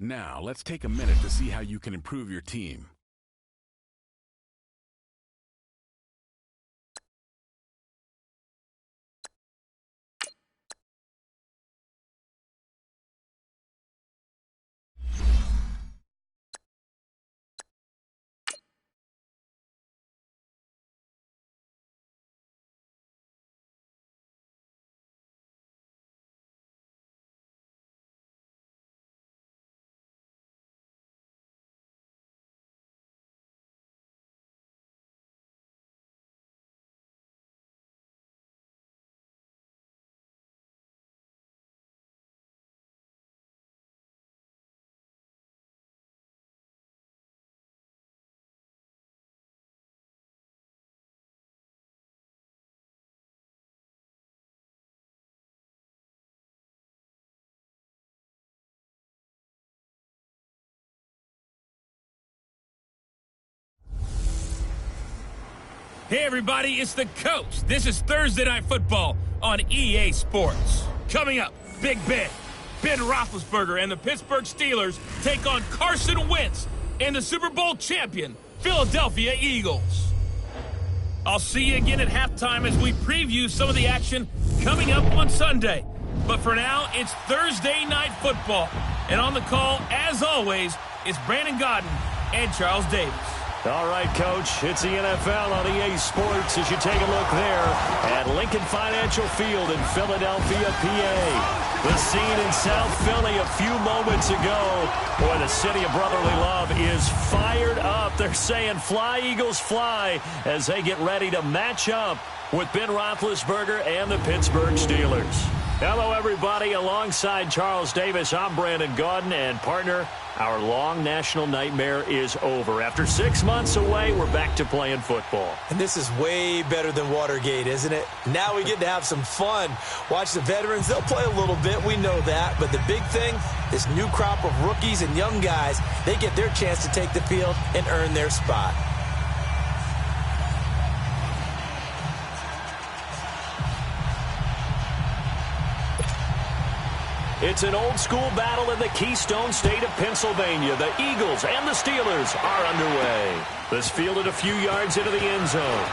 Now, let's take a minute to see how you can improve your team. Hey everybody, it's the coach. This is Thursday Night Football on EA Sports. Coming up, Big Ben Roethlisberger and the Pittsburgh Steelers take on Carson Wentz and the Super Bowl champion, Philadelphia Eagles. I'll see you again at halftime as we preview some of the action coming up on Sunday. But for now, it's Thursday Night Football. And on the call, as always, it's Brandon Godden and Charles Davis. All right, Coach, it's the NFL on EA Sports as you take a look there at Lincoln Financial Field in Philadelphia, PA. The scene in South Philly a few moments ago. Boy, the city of brotherly love is fired up. They're saying, fly, Eagles, fly, as they get ready to match up with Ben Roethlisberger and the Pittsburgh Steelers. Hello, everybody. Alongside Charles Davis, I'm Brandon Gaudin, and partner, our long national nightmare is over. After 6 months away, we're back to playing football. And this is way better than Watergate, isn't it? Now we get to have some fun. Watch the veterans. They'll play a little bit. We know that. But the big thing, this new crop of rookies and young guys, they get their chance to take the field and earn their spot. It's an old-school battle in the Keystone State of Pennsylvania. The Eagles and the Steelers are underway. This fielded a few yards into the end zone.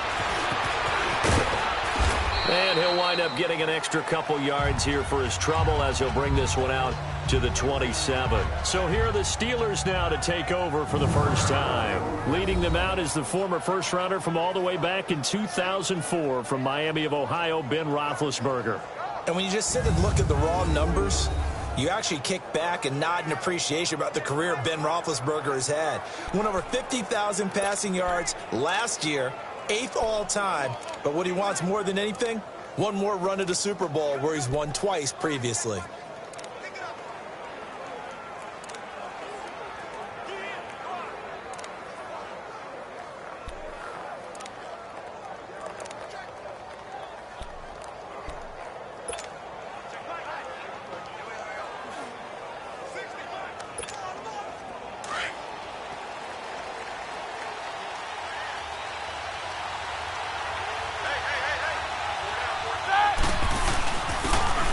And he'll wind up getting an extra couple yards here for his trouble as he'll bring this one out to the 27. So here are the Steelers now to take over for the first time. Leading them out is the former first-rounder from all the way back in 2004 from Miami of Ohio, Ben Roethlisberger. And when you just sit and look at the raw numbers, you actually kick back and nod in appreciation about the career Ben Roethlisberger has had. Went over 50,000 passing yards last year, 8th all-time. But what he wants more than anything, one more run at the Super Bowl where he's won twice previously.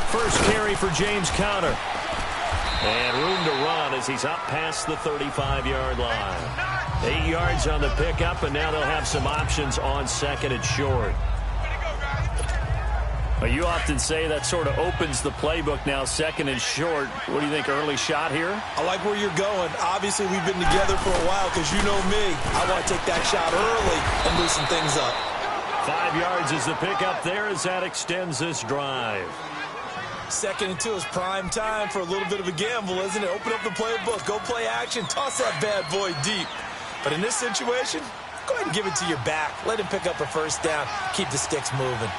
First carry for James Conner. And room to run as he's up past the 35-yard line. 8 yards on the pickup, and now they'll have some options on second and short. Well, you often say that sort of opens the playbook now, second and short. What do you think, early shot here? I like where you're going. Obviously, we've been together for a while because you know me. I want to take that shot early and loosen things up. 5 yards is the pickup there as that extends this drive. 2nd and 2 is prime time for a little bit of a gamble, isn't it? Open up the playbook, go play action, toss that bad boy deep. But in this situation, go ahead and give it to your back. Let him pick up a first down, keep the sticks moving.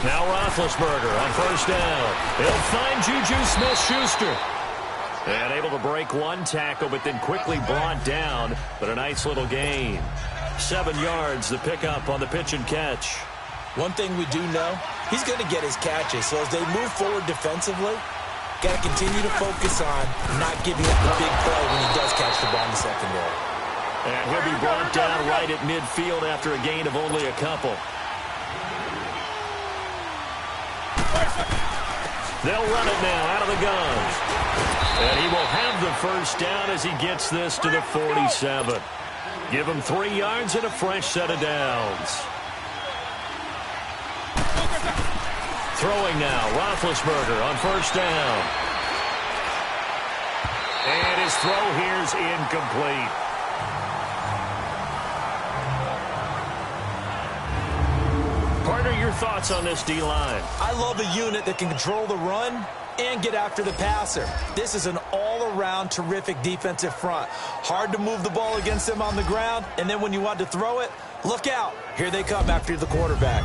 Now Roethlisberger on first down. He'll find Juju Smith-Schuster. And able to break one tackle, but then quickly brought down. But a nice little gain. 7 yards, the pickup on the pitch and catch. One thing we do know, he's going to get his catches. So as they move forward defensively, got to continue to focus on not giving up the big play when he does catch the ball in the secondary. And he'll be brought down right at midfield after a gain of only a couple. They'll run it now out of the gun. And he will have the first down as he gets this to the 47. Give him 3 yards and a fresh set of downs. Throwing now, Roethlisberger on first down. And his throw here is incomplete. Partner, your thoughts on this D-line? I love a unit that can control the run and get after the passer. This is an all-around terrific defensive front. Hard to move the ball against them on the ground, and then when you want to throw it, look out. Here they come after the quarterback.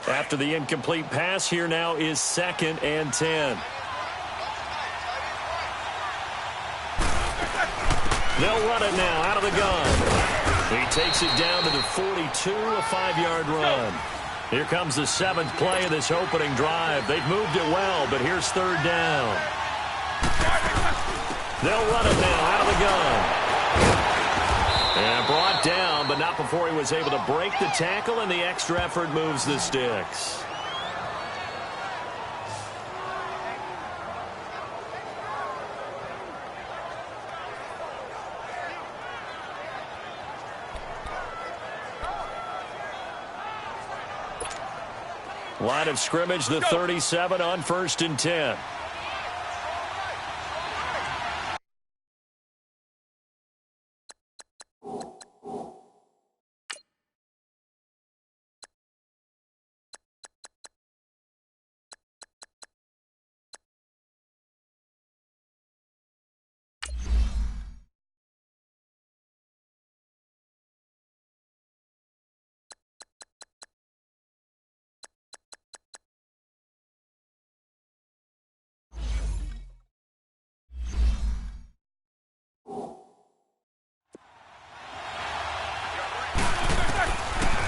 After the incomplete pass, here now is 2nd and 10. They'll run it now out of the gun. He takes it down to the 42, a 5-yard run. Here comes the 7th play of this opening drive. They've moved it well, but here's 3rd down. They'll run it now out of the gun. And brought down, but not before he was able to break the tackle, and the extra effort moves the sticks. Line of scrimmage, the 37 on 1st and 10.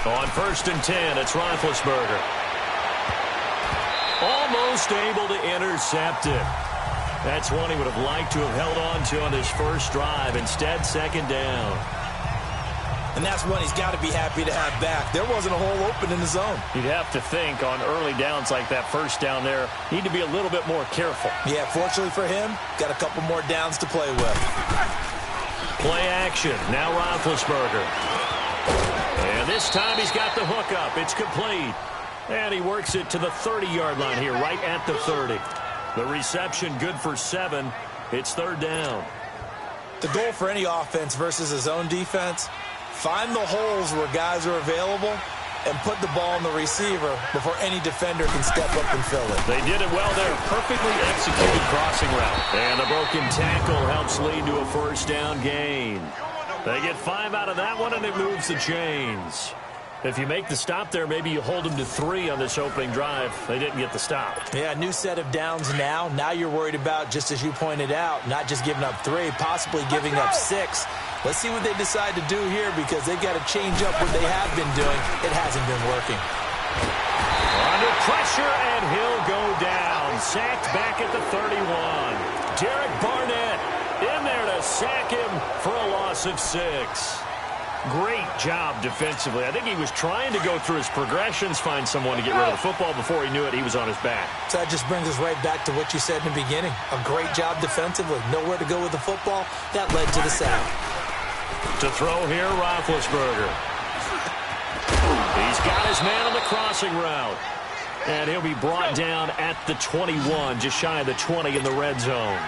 On 1st and 10, it's Roethlisberger. Almost able to intercept it. That's one he would have liked to have held on to on his first drive. Instead, 2nd down. And that's one he's got to be happy to have back. There wasn't a hole open in the zone. You'd have to think on early downs like that first down there, need to be a little bit more careful. Yeah, fortunately for him, got a couple more downs to play with. Play action. Now Roethlisberger. And this time he's got the hook up. It's complete. And he works it to the 30-yard line here, right at the 30. The reception good for 7. It's 3rd down. The goal for any offense versus his own defense, find the holes where guys are available and put the ball on the receiver before any defender can step up and fill it. They did it well there. Perfectly executed crossing route. And the broken tackle helps lead to a first down gain. They get 5 out of that one, and it moves the chains. If you make the stop there, maybe you hold them to 3 on this opening drive. They didn't get the stop. Yeah, new set of downs now. Now you're worried about, just as you pointed out, not just giving up 3, possibly giving up 6. Let's see what they decide to do here, because they've got to change up what they have been doing. It hasn't been working. Under pressure, and he'll go down. Sacked back at the 31. Derek Barnett in there to sack him for a loss of 6. Great job defensively. I think he was trying to go through his progressions, find someone to get rid of the football. Before he knew it, he was on his back. So that just brings us right back to what you said in the beginning. A great job defensively. Nowhere to go with the football. That led to the sack. To throw here, Roethlisberger. He's got his man on the crossing route. And he'll be brought down at the 21, just shy of the 20 in the red zone.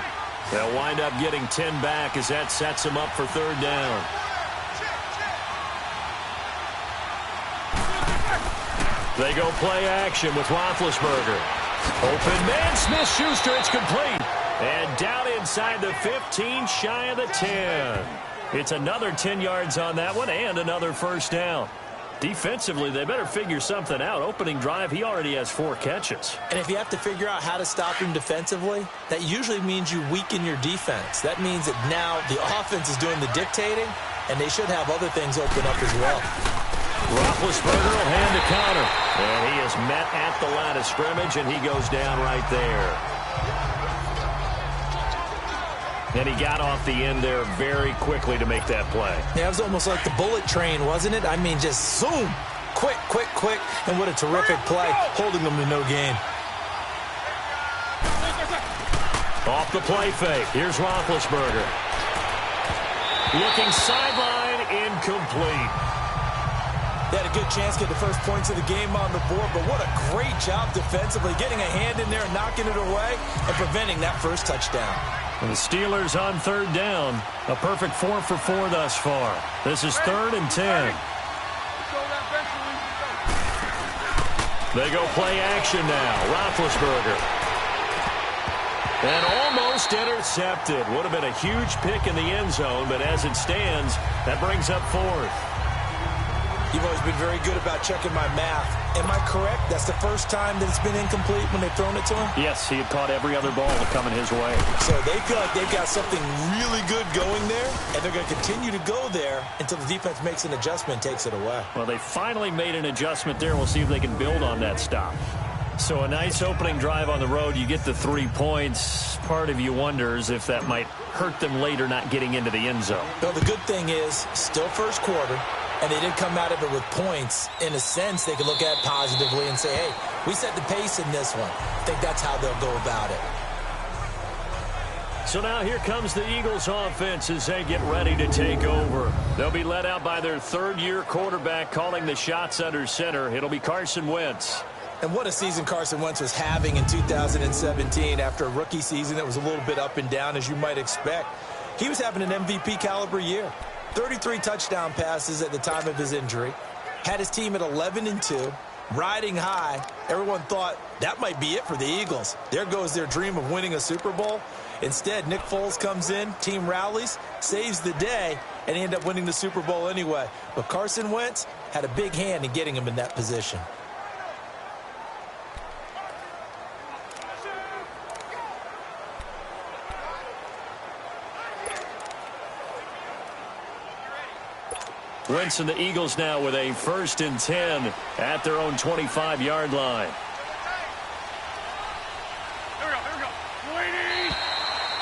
They'll wind up getting 10 back as that sets them up for 3rd down. They go play action with Roethlisberger. Open man, Smith-Schuster, it's complete. And down inside the 15, shy of the 10. It's another 10 yards on that one and another first down. Defensively, they better figure something out. Opening drive, he already has 4 catches. And if you have to figure out how to stop him defensively, that usually means you weaken your defense. That means that now the offense is doing the dictating, and they should have other things open up as well. Roethlisberger will hand a counter. And he is met at the line of scrimmage, and he goes down right there. And he got off the end there very quickly to make that play. Yeah, it was almost like the bullet train, wasn't it? I mean, just zoom. Quick, quick, quick. And what a terrific play, holding them to no gain. Off the play fake. Here's Roethlisberger. Looking sideline, incomplete. They had a good chance to get the first points of the game on the board, but what a great job defensively, getting a hand in there and knocking it away and preventing that first touchdown. And the Steelers on third down. A perfect 4 for 4 thus far. This is 3rd and 10. They go play action now. Roethlisberger. And almost intercepted. Would have been a huge pick in the end zone, but as it stands, that brings up 4th. You've always been very good about checking my math. Am I correct? That's the first time that it's been incomplete when they've thrown it to him? Yes, he had caught every other ball coming his way. So they feel like they've got something really good going there, and they're going to continue to go there until the defense makes an adjustment and takes it away. Well, they finally made an adjustment there. We'll see if they can build on that stop. So a nice opening drive on the road. You get the 3 points. Part of you wonders if that might hurt them later not getting into the end zone. Well, the good thing is, still first quarter, and they did come out of it with points. In a sense, they can look at it positively and say, hey, we set the pace in this one. I think that's how they'll go about it. So now here comes the Eagles offense as they get ready to take over. They'll be led out by their third-year quarterback calling the shots under center. It'll be Carson Wentz. And what a season Carson Wentz was having in 2017 after a rookie season that was a little bit up and down, as you might expect. He was having an MVP caliber year. 33 touchdown passes at the time of his injury. Had his team at 11-2, riding high. Everyone thought that might be it for the Eagles. There goes their dream of winning a Super Bowl. Instead, Nick Foles comes in, team rallies, saves the day, and they end up winning the Super Bowl anyway. But Carson Wentz had a big hand in getting him in that position. Wentz and the Eagles now with a 1st and 10 at their own 25-yard line.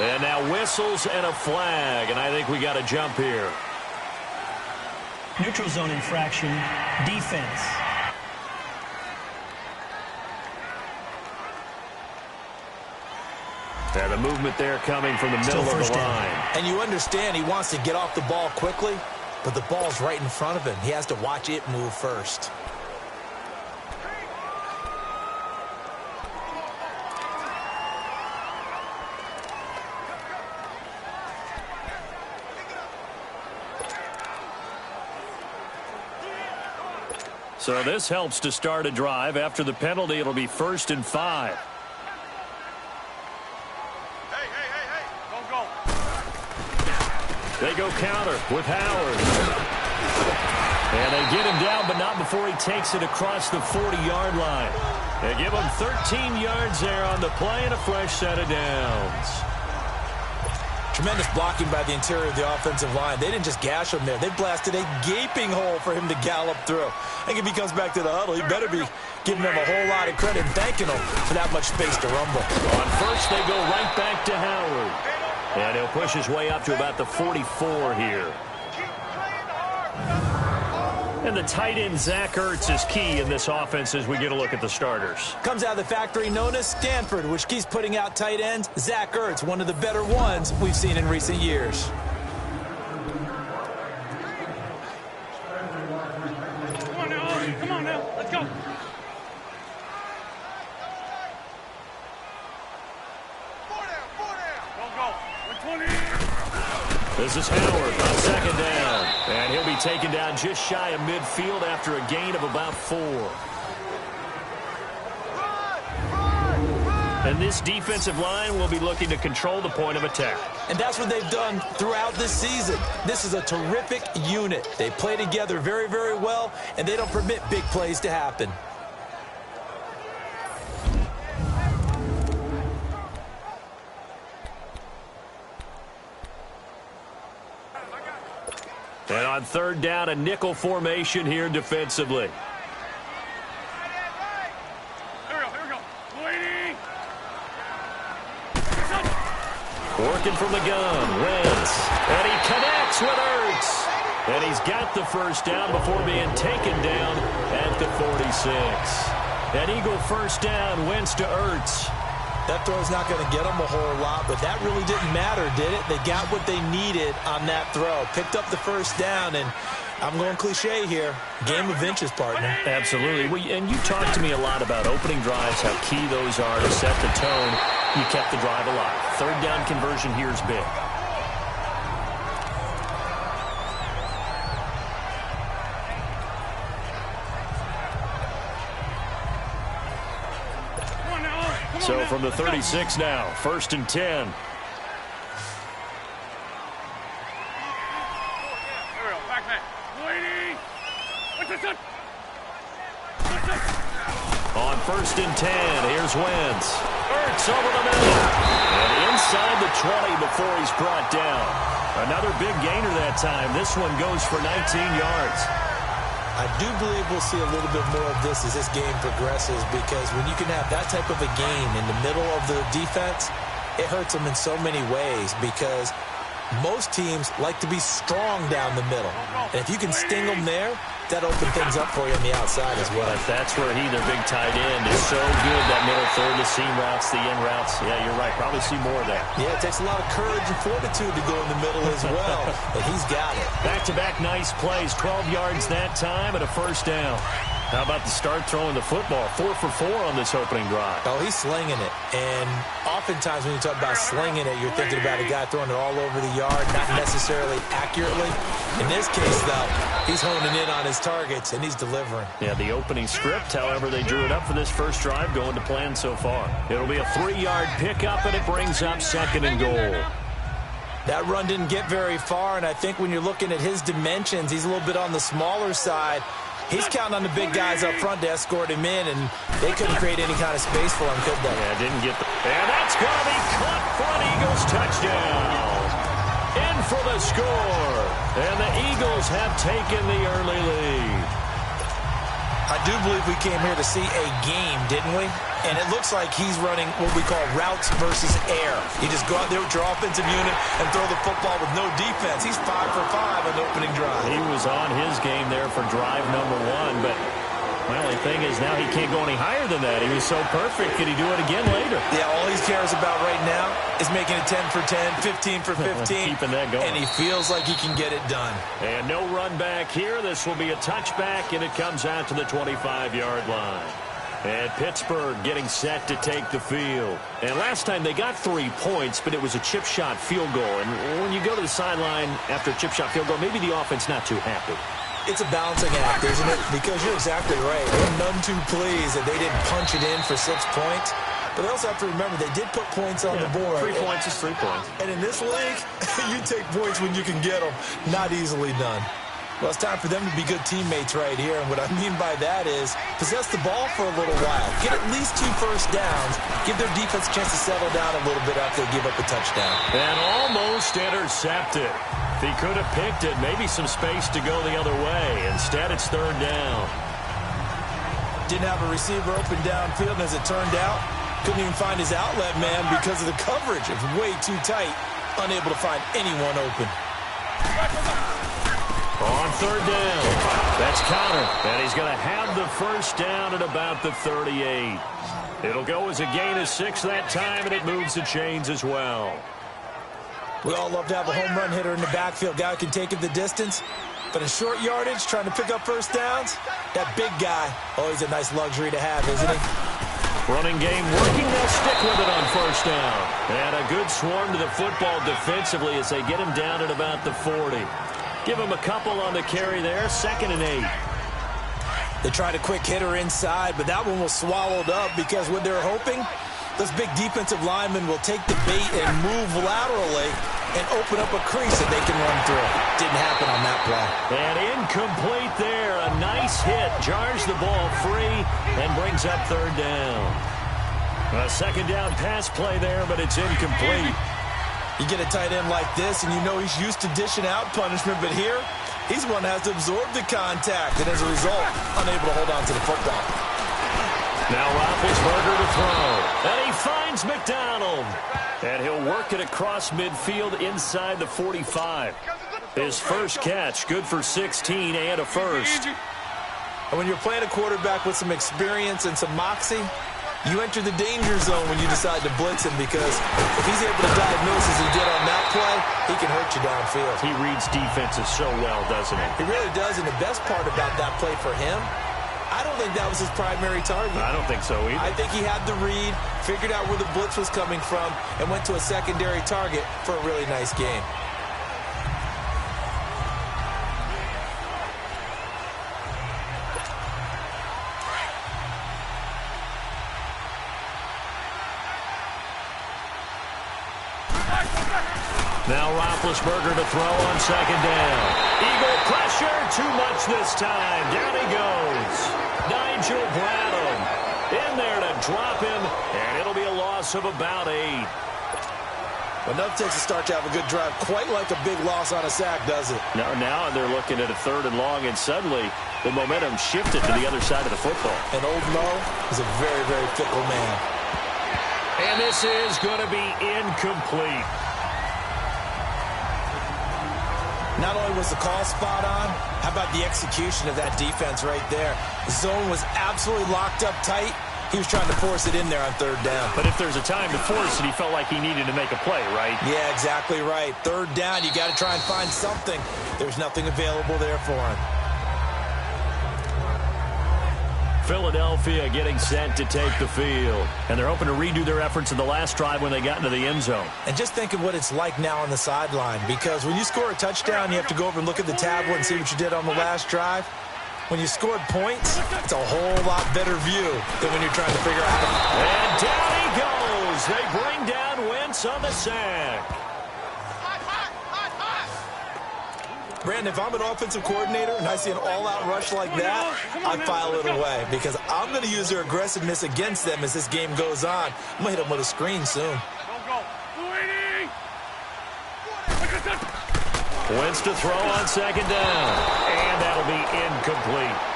And now whistles and a flag, and I think we got a jump here. Neutral zone infraction, defense. And the movement there coming from the middle of the line. And you understand he wants to get off the ball quickly, but the ball's right in front of him. He has to watch it move first. So this helps to start a drive. After the penalty, it'll be 1st and 5. They go counter with Howard. And they get him down, but not before he takes it across the 40-yard line. They give him 13 yards there on the play and a fresh set of downs. Tremendous blocking by the interior of the offensive line. They didn't just gash him there. They blasted a gaping hole for him to gallop through. I think if he comes back to the huddle, he better be giving them a whole lot of credit and thanking them for that much space to rumble. On first, they go right back to Howard. And he'll push his way up to about the 44 here. And the tight end, Zach Ertz, is key in this offense as we get a look at the starters. Comes out of the factory known as Stanford, which keeps putting out tight ends. Zach Ertz, one of the better ones we've seen in recent years. Come on now, let's go. This is Howard on 2nd down. And he'll be taken down just shy of midfield after a gain of about 4. And this defensive line will be looking to control the point of attack. And that's what they've done throughout this season. This is a terrific unit. They play together very, very well, and they don't permit big plays to happen. And on 3rd down, a nickel formation here defensively. Working from the gun, Wentz. And he connects with Ertz. And he's got the first down before being taken down at the 46. An Eagle first down, Wentz to Ertz. That throw's not going to get them a whole lot, but that really didn't matter, did it? They got what they needed on that throw. Picked up the first down, and I'm going cliche here. Game of inches, partner. Absolutely. And you talked to me a lot about opening drives, how key those are to set the tone. You kept the drive alive. Third down conversion here is big. So from the 36 now, 1st and 10. On 1st and 10, here's Wentz. Ertz over the middle. And inside the 20 before he's brought down. Another big gainer that time. This one goes for 19 yards. I do believe we'll see a little bit more of this as this game progresses, because when you can have that type of a gain in the middle of the defense, it hurts them in so many ways, because most teams like to be strong down the middle. And if you can sting them there, that opens things up for you on the outside as well. That's where their big tight end, is so good, that middle third, the seam routes, the in routes. Yeah, you're right. Probably see more of that. Yeah, it takes a lot of courage and fortitude to go in the middle as well, but he's got it. Back-to-back nice plays, 12 yards that time and a first down. How about the start throwing the football? 4 for 4 on this opening drive. Oh, he's slinging it. And oftentimes when you talk about slinging it, you're thinking about a guy throwing it all over the yard, not necessarily accurately. In this case, though, he's honing in on his targets, and he's delivering. Yeah, the opening script, however, they drew it up for this first drive, going to plan so far. It'll be a 3-yard pickup, and it brings up 2nd and goal. That run didn't get very far, and I think when you're looking at his dimensions, he's a little bit on the smaller side. He's counting on the big guys up front to escort him in, and they couldn't create any kind of space for him, could they? Yeah, didn't get the... And that's going to be caught for an Eagles touchdown. In for the score. And the Eagles have taken the early lead. I do believe we came here to see a game, didn't we? And it looks like he's running what we call routes versus air. You just go out there with your offensive unit and throw the football with no defense. He's 5 for 5 on the opening drive. He was on his game there for drive number 1, but my only thing is now he can't go any higher than that. He was so perfect. Could he do it again later? Yeah, all he cares about right now is making it 10 for 10, 15 for 15. Keeping that going. And he feels like he can get it done. And no run back here. This will be a touchback, and it comes out to the 25-yard line. And Pittsburgh getting set to take the field. And last time they got 3 points, but it was a chip shot field goal. And when you go to the sideline after a chip shot field goal, maybe the offense not too happy. It's a balancing act, isn't it? Because you're exactly right. They're none too pleased that they didn't punch it in for 6 points. But they also have to remember they did put points on the board. 3 points is 3 points. And in this league, you take points when you can get them. Not easily done. Well, it's time for them to be good teammates right here. And what I mean by that is possess the ball for a little while. Get at least 2 first downs. Give their defense a chance to settle down a little bit after they give up a touchdown. And almost intercepted. He could have picked it. Maybe some space to go the other way. Instead, it's 3rd down. Didn't have a receiver open downfield, and as it turned out, couldn't even find his outlet man because of the coverage. It was way too tight. Unable to find anyone open. On 3rd down, that's Connor, and he's going to have the first down at about the 38. It'll go as a gain of 6 that time, and it moves the chains as well. We all love to have a home run hitter in the backfield. Guy who can take it the distance. But in short yardage, trying to pick up first downs, that big guy, always a nice luxury to have, isn't he? Running game working. They'll stick with it on first down. And a good swarm to the football defensively as they get him down at about the 40. Give him a couple on the carry there. 2nd and 8. They tried a quick hitter inside, but that one was swallowed up because what they're hoping, those big defensive linemen will take the bait and move laterally and open up a crease that they can run through. Didn't happen on that play. And incomplete there. A nice hit. Jars the ball free and brings up 3rd down. A 2nd down pass play there, but it's incomplete. You get a tight end like this, and you know he's used to dishing out punishment, but here, he's one that has to absorb the contact, and as a result, unable to hold on to the football. Now Roethlisberger to throw, and he finds McDonald. And he'll work it across midfield inside the 45. His first catch, good for 16 and a first. And when you're playing a quarterback with some experience and some moxie, you enter the danger zone when you decide to blitz him, because if he's able to diagnose as he did on that play, he can hurt you downfield. He reads defenses so well, doesn't he? He really does, and the best part about that play for him, I don't think that was his primary target. I don't think so either. I think he had the read, figured out where the blitz was coming from, and went to a secondary target for a really nice game. Now Roethlisberger to throw on second down. Eagle pressure, too much this time. Down he goes. Nigel Bradham in there to drop him, and it'll be a loss of about 8. Enough takes to start to have a good drive. Quite like a big loss on a sack, does it? Now they're looking at a 3rd and long, and suddenly the momentum shifted to the other side of the football. And old Mo is a very, very fickle man. And this is going to be incomplete. Not only was the call spot on, how about the execution of that defense right there? The zone was absolutely locked up tight. He was trying to force it in there on 3rd down. But if there's a time to force it, he felt like he needed to make a play, right? Yeah, exactly right. 3rd down, you got to try and find something. There's nothing available there for him. Philadelphia getting set to take the field. And they're hoping to redo their efforts in the last drive when they got into the end zone. And just think of what it's like now on the sideline, because when you score a touchdown, you have to go over and look at the tablet and see what you did on the last drive. When you scored points, it's a whole lot better view than when you're trying to figure out how to... And down he goes. They bring down Wentz on the sack. Brandon, if I'm an offensive coordinator and I see an all-out rush like that, I file it away, because I'm going to use their aggressiveness against them as this game goes on. I'm going to hit them with a screen soon. Wentz to throw on second down. And that'll be incomplete.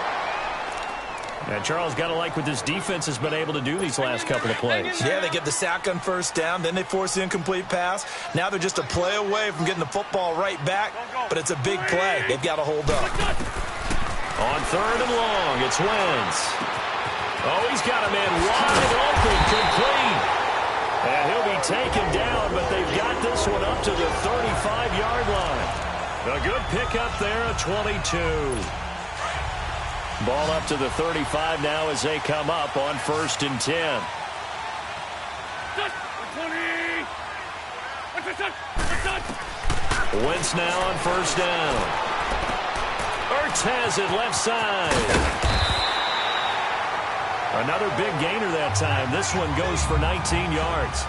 And Charles, got to like what this defense has been able to do these last couple of plays. Yeah, they get the sack on 1st down, then they force the incomplete pass. Now they're just a play away from getting the football right back, but it's a big play. They've got to hold up. On 3rd and long, it's Wentz. Oh, he's got a man wide open, complete. And he'll be taken down, but they've got this one up to the 35-yard line. A good pickup there, a 22. Ball up to the 35 now as they come up on 1st and 10. Wentz now on 1st down. Ertz has it left side. Another big gainer that time. This one goes for 19 yards.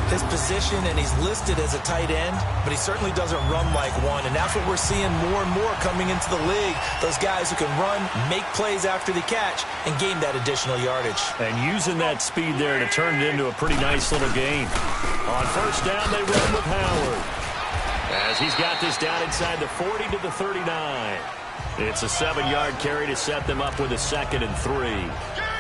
His position, and he's listed as a tight end, but he certainly doesn't run like one, and that's what we're seeing more and more coming into the league. Those guys who can run, make plays after the catch, and gain that additional yardage. And using that speed there to turn it into a pretty nice little game. On 1st down, they run with Howard, as he's got this down inside the 40 to the 39. It's a 7-yard carry to set them up with a 2nd and 3.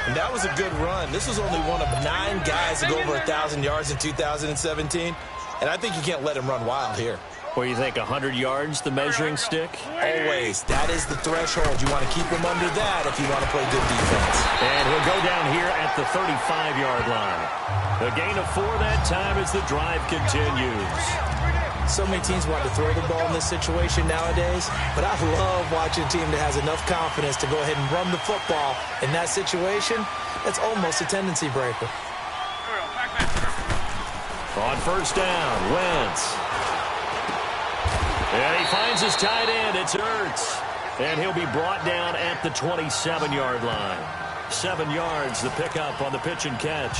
And that was a good run. This was only one of 9 guys to go over 1,000 yards in 2017. And I think you can't let him run wild here. What do you think, 100 yards, the measuring stick? Always. That is the threshold. You want to keep him under that if you want to play good defense. And he'll go down here at the 35-yard line. A gain of 4 that time as the drive continues. So many teams want to throw the ball in this situation nowadays, but I love watching a team that has enough confidence to go ahead and run the football. In that situation, that's almost a tendency breaker. On 1st down, Wentz. And he finds his tight end. It's Ertz. And he'll be brought down at the 27-yard line. 7 yards, the pickup on the pitch and catch.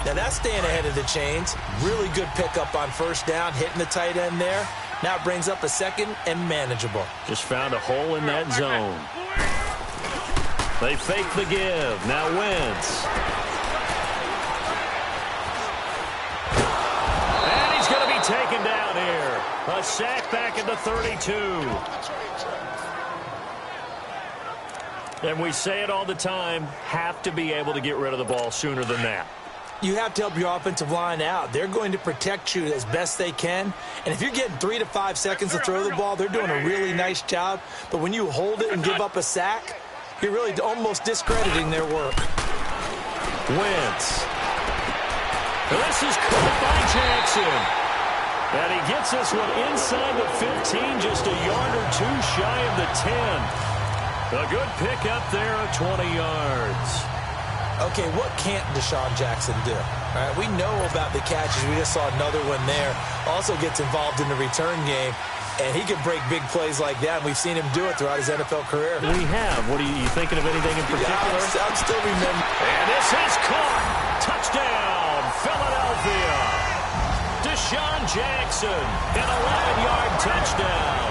Now that's staying ahead of the chains. Really good pickup on 1st down, hitting the tight end there. Now it brings up a 2nd and manageable. Just found a hole in that zone. They fake the give. Now Wentz. And he's going to be taken down here. A sack back at the 32. And we say it all the time, have to be able to get rid of the ball sooner than that. You have to help your offensive line out. They're going to protect you as best they can. And if you're getting 3 to 5 seconds to throw the ball, they're doing a really nice job. But when you hold it and give up a sack, you're really almost discrediting their work. Wentz. This is caught by Jackson. And he gets this one inside the 15, just a yard or two shy of the 10. A good pick up there of 20 yards. Okay, what can't Deshaun Jackson do? All right, we know about the catches. We just saw another one there. Also gets involved in the return game, and he can break big plays like that. And we've seen him do it throughout his NFL career. We have. What are you thinking of anything in particular? Yeah, I'm still remembering. And this is caught. Touchdown, Philadelphia. Deshaun Jackson, an 11-yard touchdown.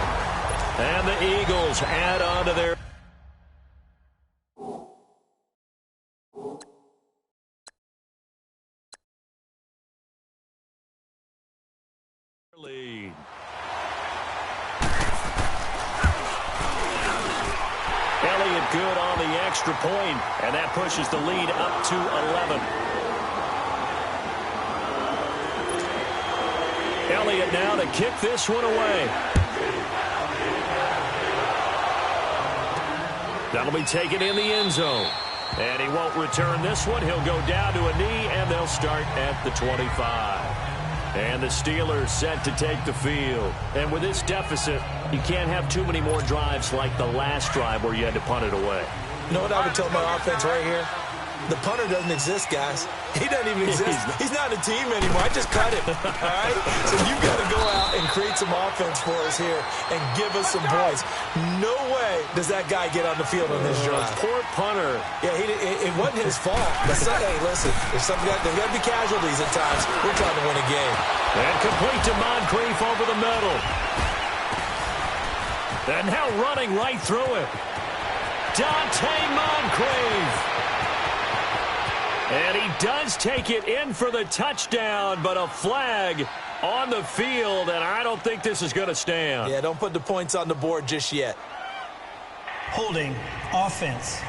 And the Eagles add on to their lead. Elliott good on the extra point, and that pushes the lead up to 11. Elliott now to kick this one away. That'll be taken in the end zone. And he won't return this one. He'll go down to a knee, and they'll start at the 25. And the Steelers set to take the field. And with this deficit, you can't have too many more drives like the last drive where you had to punt it away. You know what I would tell my offense right here? The punter doesn't exist, guys. He doesn't even exist. He's not a team anymore. I just cut him. All right? So you've got to go out and create some offense for us here and give us some points. No way does that guy get on the field on this drive. Poor punter. Yeah, it wasn't his fault. But hey, listen, there's got to be casualties at times. We're trying to win a game. And complete to Moncrief over the middle. And now running right through it. Dante Moncrief. And he does take it in for the touchdown, but a flag on the field, and I don't think this is going to stand. Yeah, don't put the points on the board just yet. Holding offense.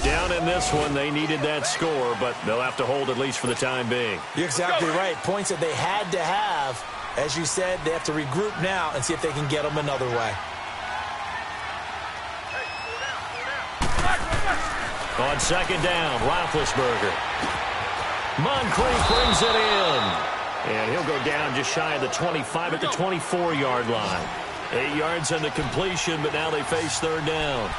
Down in this one, they needed that score, but they'll have to hold at least for the time being. You're exactly right. Points that they had to have. As you said, they have to regroup now and see if they can get them another way. On second down, Roethlisberger. Moncrief brings it in. And he'll go down just shy of the 25 at the 24-yard line. 8 yards on the completion, but now they face third down.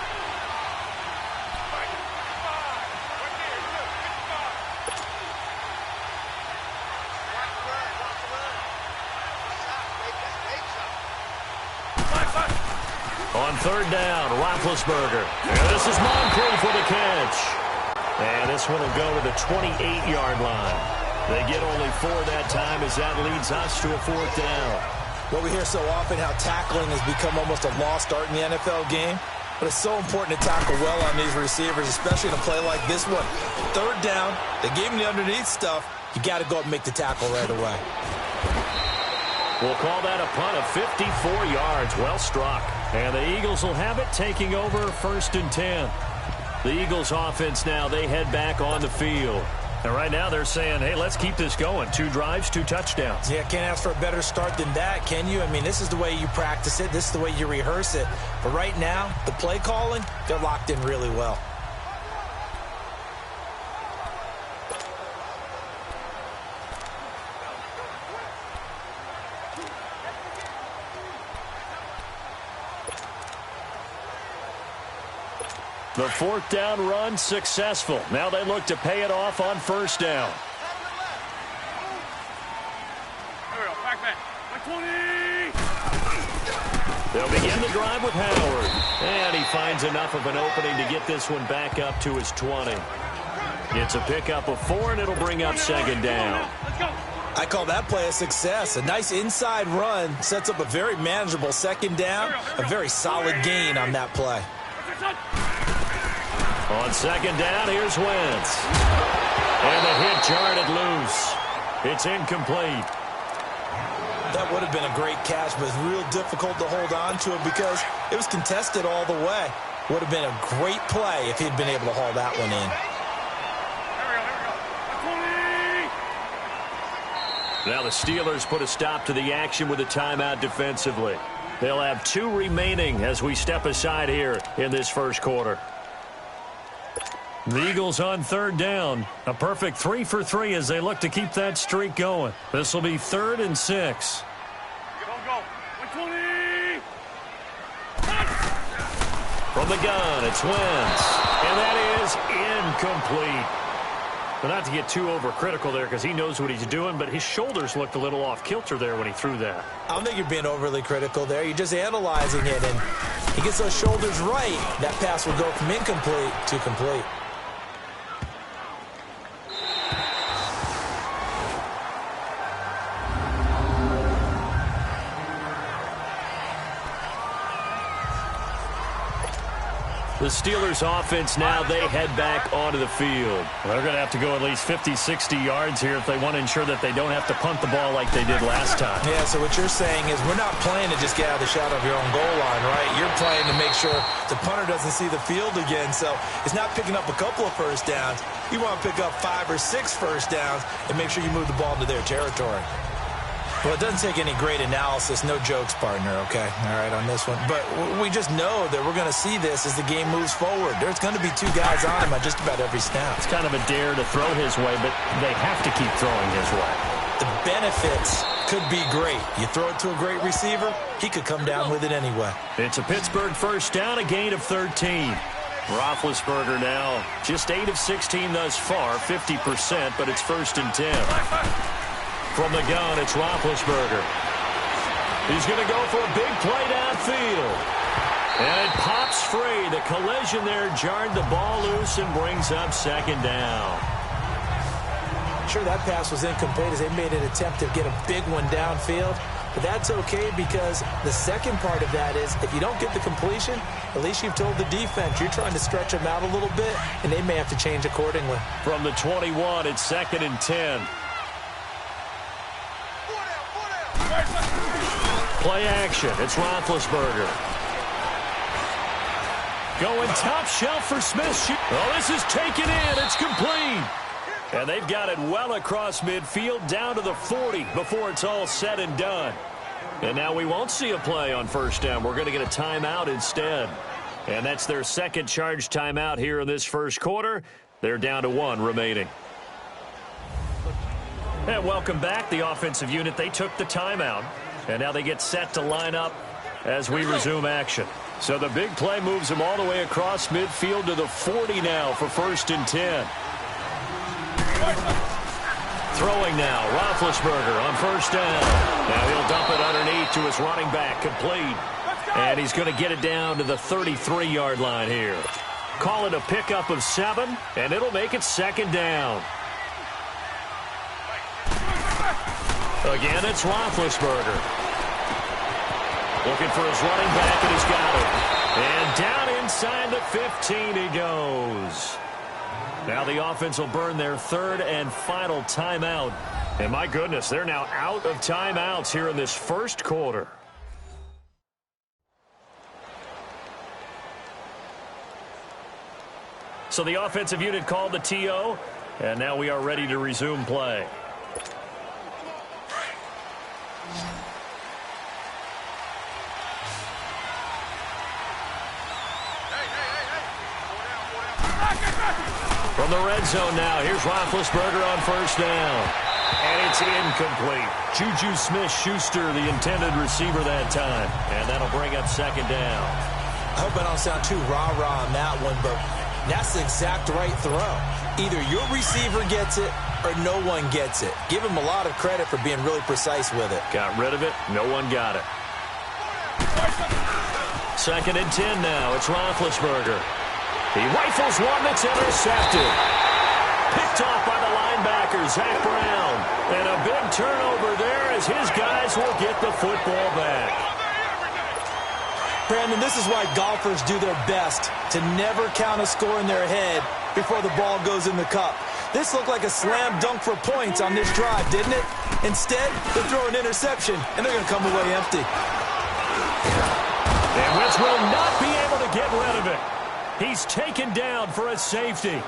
On third down, Roethlisberger. And this is Moncrief with a catch. And this one will go to the 28-yard line. They get only 4 that time as that leads us to a fourth down. Well, we hear so often how tackling has become almost a lost art in the NFL game. But it's so important to tackle well on these receivers, especially in a play like this one. Third down, they gave him the underneath stuff. You got to go up and make the tackle right away. We'll call that a punt of 54 yards. Well struck. And the Eagles will have it, taking over first and 10. The Eagles offense now, they head back on the field. And right now they're saying, hey, let's keep this going. 2 drives, 2 touchdowns. Yeah, can't ask for a better start than that, can you? I mean, this is the way you practice it. This is the way you rehearse it. But right now, the play calling, they're locked in really well. The fourth down run successful. Now they look to pay it off on first down. They'll begin the drive with Howard. And he finds enough of an opening to get this one back up to his 20. It's a pickup of 4, and it'll bring up second down. I call that play a success. A nice inside run sets up a very manageable second down. A very solid gain on that play. On second down, here's Wentz. And the hit jarred it loose. It's incomplete. That would have been a great catch, but it's real difficult to hold on to it because it was contested all the way. Would have been a great play if he'd been able to haul that one in. Now the Steelers put a stop to the action with a timeout defensively. They'll have 2 remaining as we step aside here in this first quarter. The Eagles on 3rd down. A perfect 3 for 3 as they look to keep that streak going. This will be 3rd and 6. From the gun, it's Wentz. And that is incomplete. But not to get too overcritical there because he knows what he's doing, but his shoulders looked a little off kilter there when he threw that. I don't think you're being overly critical there. You're just analyzing it, and he gets those shoulders right. That pass will go from incomplete to complete. The Steelers offense now, they head back onto the field. They're going to have to go at least 50, 60 yards here if they want to ensure that they don't have to punt the ball like they did last time. Yeah, so what you're saying is we're not playing to just get out of the shot of your own goal line, right? You're playing to make sure the punter doesn't see the field again. So it's not picking up a couple of first downs. You want to pick up 5 or 6 first downs and make sure you move the ball into their territory. Well, it doesn't take any great analysis. No jokes, partner, okay? All right, on this one. But we just know that we're going to see this as the game moves forward. There's going to be 2 guys on him at just about every snap. It's kind of a dare to throw his way, but they have to keep throwing his way. The benefits could be great. You throw it to a great receiver, he could come down with it anyway. It's a Pittsburgh first down, a gain of 13. Roethlisberger now just 8 of 16 thus far, 50%, but it's 1st and 10. From the gun, it's Roethlisberger. He's going to go for a big play downfield. And it pops free. The collision there jarred the ball loose and brings up 2nd down. Sure, that pass was incomplete as they made an attempt to get a big one downfield. But that's okay because the second part of that is if you don't get the completion, at least you've told the defense you're trying to stretch them out a little bit, and they may have to change accordingly. From the 21, it's 2nd and 10. Play action. It's Roethlisberger. Going top shelf for Smith. Oh, this is taken in. It's complete. And they've got it well across midfield down to the 40 before it's all said and done. And now we won't see a play on first down. We're going to get a timeout instead. And that's their 2nd charge timeout here in this first quarter. They're down to 1 remaining. And welcome back. The offensive unit, they took the timeout. And now they get set to line up as we resume action. So the big play moves them all the way across midfield to the 40 now for 1st and 10. Throwing now, Roethlisberger on first down. Now he'll dump it underneath to his running back, complete. And he's going to get it down to the 33-yard line here. Call it a pickup of 7, and it'll make it 2nd down. Again, it's Roethlisberger. Looking for his running back, and he's got it. And down inside the 15 he goes. Now the offense will burn their 3rd and final timeout. And my goodness, they're now out of timeouts here in this first quarter. So the offensive unit called the TO, and now we are ready to resume play. From the red zone now, here's Roethlisberger on first down. And it's incomplete. Juju Smith-Schuster, the intended receiver that time. And that'll bring up 2nd down. I hope I don't sound too rah-rah on that one, but that's the exact right throw. Either your receiver gets it or no one gets it. Give him a lot of credit for being really precise with it. Got rid of it. No one got it. 2nd and 10 now. It's Roethlisberger. He rifles one that's intercepted. Picked off by the linebacker, Zach Brown. And a big turnover there as his guys will get the football back. Brandon, this is why golfers do their best to never count a score in their head before the ball goes in the cup. This looked like a slam dunk for points on this drive, didn't it? Instead, they'll throw an interception, and they're going to come away empty. And Wentz will not be able to get rid of it. He's taken down for a safety.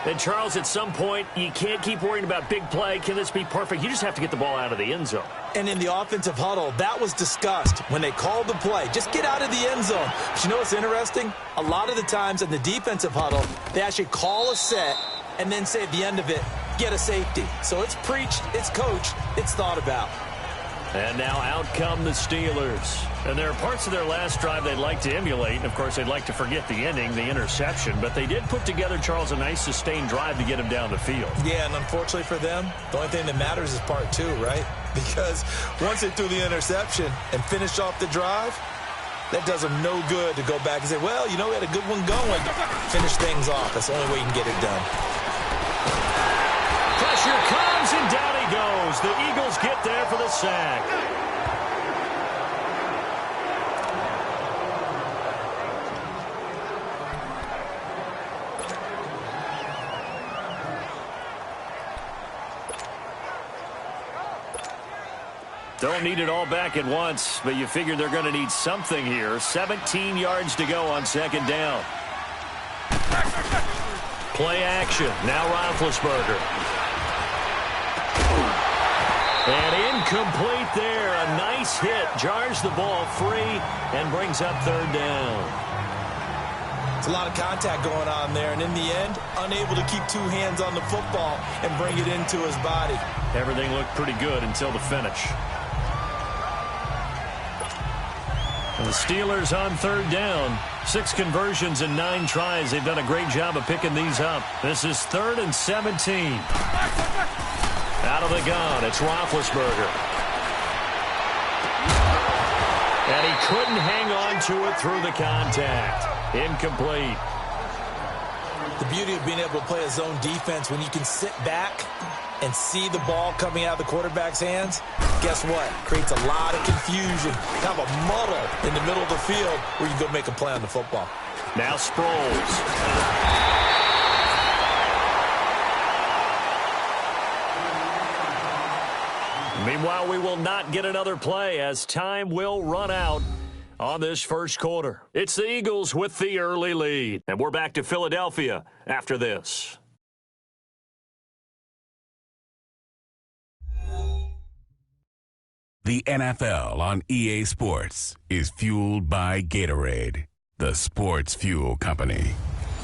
And, Charles, at some point, you can't keep worrying about big play. Can this be perfect? You just have to get the ball out of the end zone. And in the offensive huddle, that was discussed when they called the play. Just get out of the end zone. But you know what's interesting? A lot of the times in the defensive huddle, they actually call a set and then say at the end of it, get a safety. So it's preached, it's coached, it's thought about. And now out come the Steelers. And there are parts of their last drive they'd like to emulate. And, of course, they'd like to forget the ending, the interception. But they did put together, Charles, a nice sustained drive to get him down the field. Yeah, and unfortunately for them, the only thing that matters is part two, right? Because once they threw the interception and finished off the drive, that does them no good to go back and say, well, you know, we had a good one going. Finish things off. That's the only way you can get it done. Pressure comes, and down he goes. The Eagles get there for the sack. Don't need it all back at once, but you figure they're going to need something here. 17 yards to go on second down. Play action. Now Roethlisberger. And incomplete there. A nice hit. Jars the ball free and brings up third down. It's a lot of contact going on there, and in the end, unable to keep two hands on the football and bring it into his body. Everything looked pretty good until the finish. And the Steelers on third down. 6 conversions and 9 tries. They've done a great job of picking these up. This is 3rd and 17. Out of the gun, it's Roethlisberger. And he couldn't hang on to it through the contact. Incomplete. The beauty of being able to play a zone defense when you can sit back and see the ball coming out of the quarterback's hands, guess what? Creates a lot of confusion, kind of a muddle in the middle of the field where you can go make a play on the football. Now Sproles. Meanwhile, we will not get another play as time will run out on this first quarter. It's the Eagles with the early lead. And we're back to Philadelphia after this. The NFL on EA Sports is fueled by Gatorade, the sports fuel company.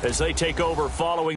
As they take over following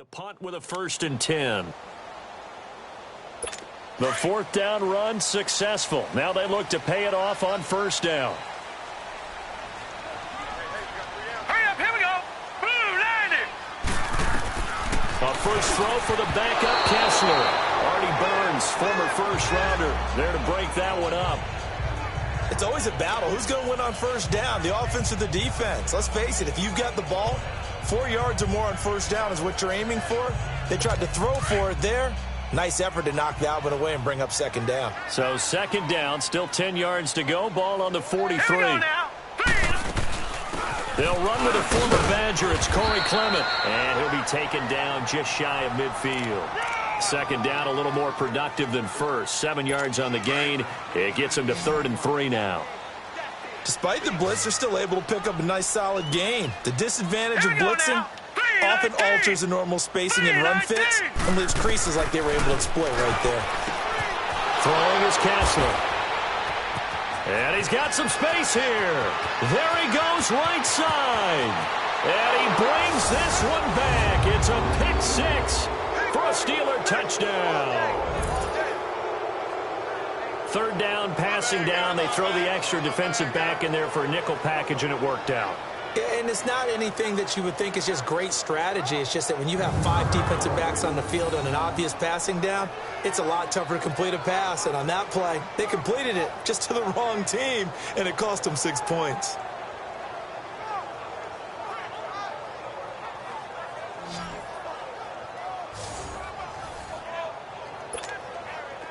The punt with a 1st and 10. The 4th down run successful. Now they look to pay it off on 1st down. Hurry up, here we go. Blue 90. A first throw for the backup Kessler. Artie Burns, former first-rounder, there to break that one up. It's always a battle. Who's going to win on 1st down, the offense or the defense? Let's face it, if you've got the ball, 4 yards or more on 1st down is what you're aiming for. They tried to throw for it there. Nice effort to knock that one away and bring up 2nd down. So 2nd down, still 10 yards to go. Ball on the 43. They'll run with a former Badger. It's Corey Clement. And he'll be taken down just shy of midfield. 2nd down, a little more productive than 1st. 7 yards on the gain. It gets him to 3rd and 3 now. Despite the blitz, they're still able to pick up a nice, solid gain. The disadvantage of blitzing often alters the normal spacing and run fits and leaves creases like they were able to exploit right there. Throwing is Kessler. And he's got some space here. There he goes right side. And he brings this one back. It's a pick 6 for a Steeler touchdown. 3rd down, passing down. They throw the extra defensive back in there for a nickel package, and it worked out. And it's not anything that you would think is just great strategy. It's just that when you have 5 defensive backs on the field on an obvious passing down, it's a lot tougher to complete a pass. And on that play, they completed it just to the wrong team, and it cost them 6 points.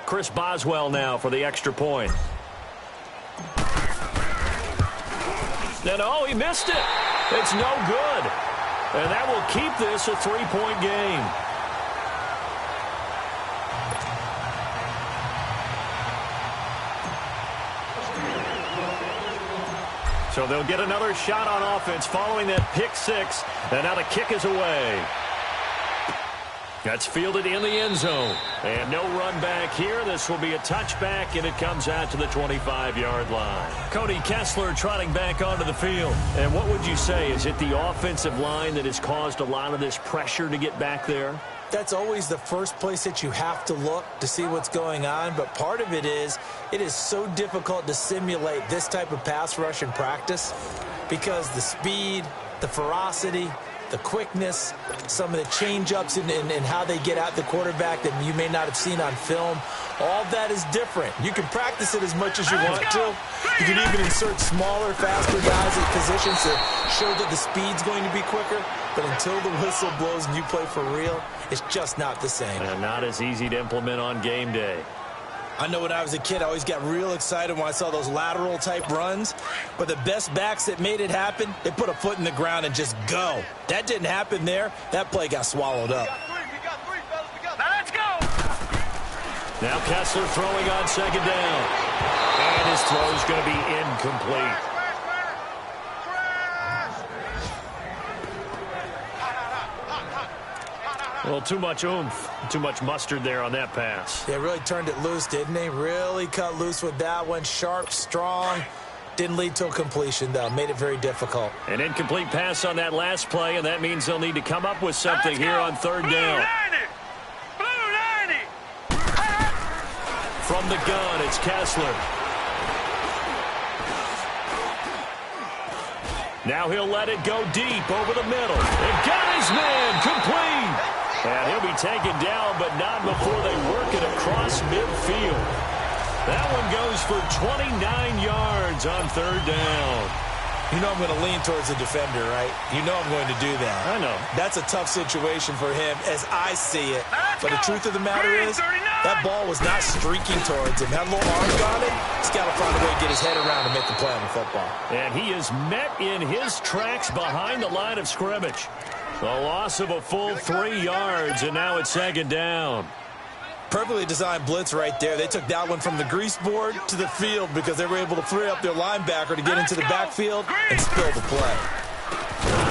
Chris Boswell now for the extra point. And oh, he missed it. It's no good. And that will keep this a 3-point game. So they'll get another shot on offense following that pick 6. And now the kick is away. That's fielded in the end zone. And no run back here. This will be a touchback, and it comes out to the 25-yard line. Cody Kessler trotting back onto the field. And what would you say? Is it the offensive line that has caused a lot of this pressure to get back there? That's always the first place that you have to look to see what's going on. But part of it is so difficult to simulate this type of pass rush in practice because the speed, the ferocity, the quickness, some of the change-ups and how they get at the quarterback that you may not have seen on film, all that is different. You can practice it as much as you want to. You can even insert smaller, faster guys in positions to show that the speed's going to be quicker. But until the whistle blows and you play for real, it's just not the same. And not as easy to implement on game day. I know when I was a kid, I always got real excited when I saw those lateral-type runs. But the best backs that made it happen, they put a foot in the ground and just go. That didn't happen there. That play got swallowed up. Now let's go. Now Kessler throwing on 2nd down. And his throw is going to be incomplete. Well, too much oomph, too much mustard there on that pass. They really turned it loose, didn't they? Really cut loose with that one. Sharp, strong. Didn't lead to a completion, though. Made it very difficult. An incomplete pass on that last play, and that means they'll need to come up with something here on 3rd down. Blue 90. From the gun, it's Kessler. Now he'll let it go deep over the middle. And got his man complete. And he'll be taken down, but not before they work it across midfield. That one goes for 29 yards on 3rd down. You know I'm going to lean towards the defender, right? You know I'm going to do that. I know. That's a tough situation for him as I see it. But the truth of the matter is, that ball was not streaking towards him. Had a little arm on it. He's got to find a way to get his head around and make the play on the football. And he is met in his tracks behind the line of scrimmage. A loss of a full 3 yards, and now it's 2nd down. Perfectly designed blitz right there. They took that one from the grease board to the field because they were able to free up their linebacker to get into the backfield and spill the play.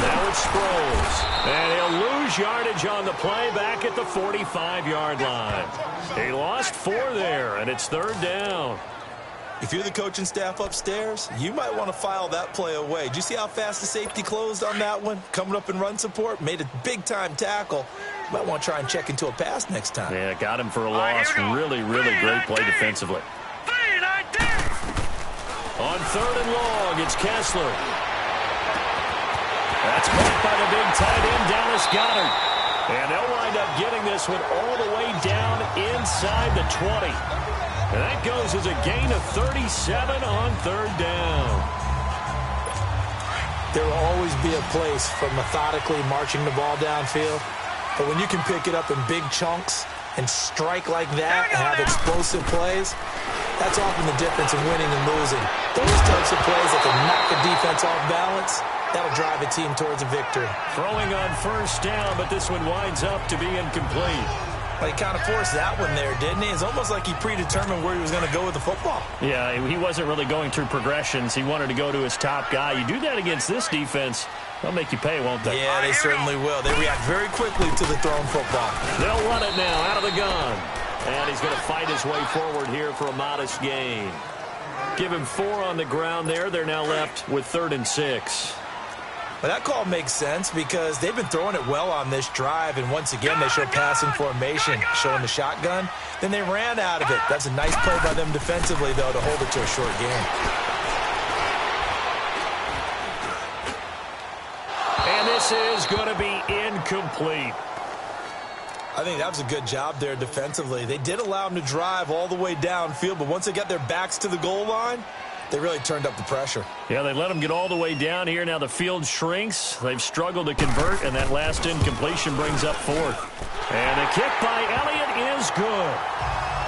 Now it's Sproles. And he'll lose yardage on the play back at the 45-yard line. He lost 4 there, and it's 3rd down. If you're the coaching staff upstairs, you might want to file that play away. Did you see how fast the safety closed on that one? Coming up in run support, made a big-time tackle. Might want to try and check into a pass next time. Yeah, got him for a loss. Really, really great play defensively. On 3rd and long, it's Kessler. That's caught by the big tight end, Dallas Goedert. And they'll wind up getting this one all the way down inside the 20. And that goes as a gain of 37 on 3rd down. There will always be a place for methodically marching the ball downfield. But when you can pick it up in big chunks and strike like that and have explosive plays, that's often the difference in winning and losing. Those types of plays that can knock a defense off balance, that'll drive a team towards a victory. Throwing on 1st down, but this one winds up to be incomplete. Well, he kind of forced that one there, didn't he? It's almost like he predetermined where he was going to go with the football. Yeah, he wasn't really going through progressions. He wanted to go to his top guy. You do that against this defense, they'll make you pay, won't they? Yeah, they certainly will. They react very quickly to the thrown football. They'll run it now out of the gun. And he's going to fight his way forward here for a modest gain. Give him 4 on the ground there. They're now left with 3rd and 6. Well, that call makes sense because they've been throwing it well on this drive, and once again they show passing formation, showing the shotgun. Then they ran out of it. That's a nice play by them defensively, though, to hold it to a short game. And this is going to be incomplete. I think that was a good job there defensively. They did allow them to drive all the way downfield, but once they got their backs to the goal line, they really turned up the pressure. Yeah, they let them get all the way down here. Now the field shrinks. They've struggled to convert, and that last incompletion brings up 4th. And a kick by Elliott is good.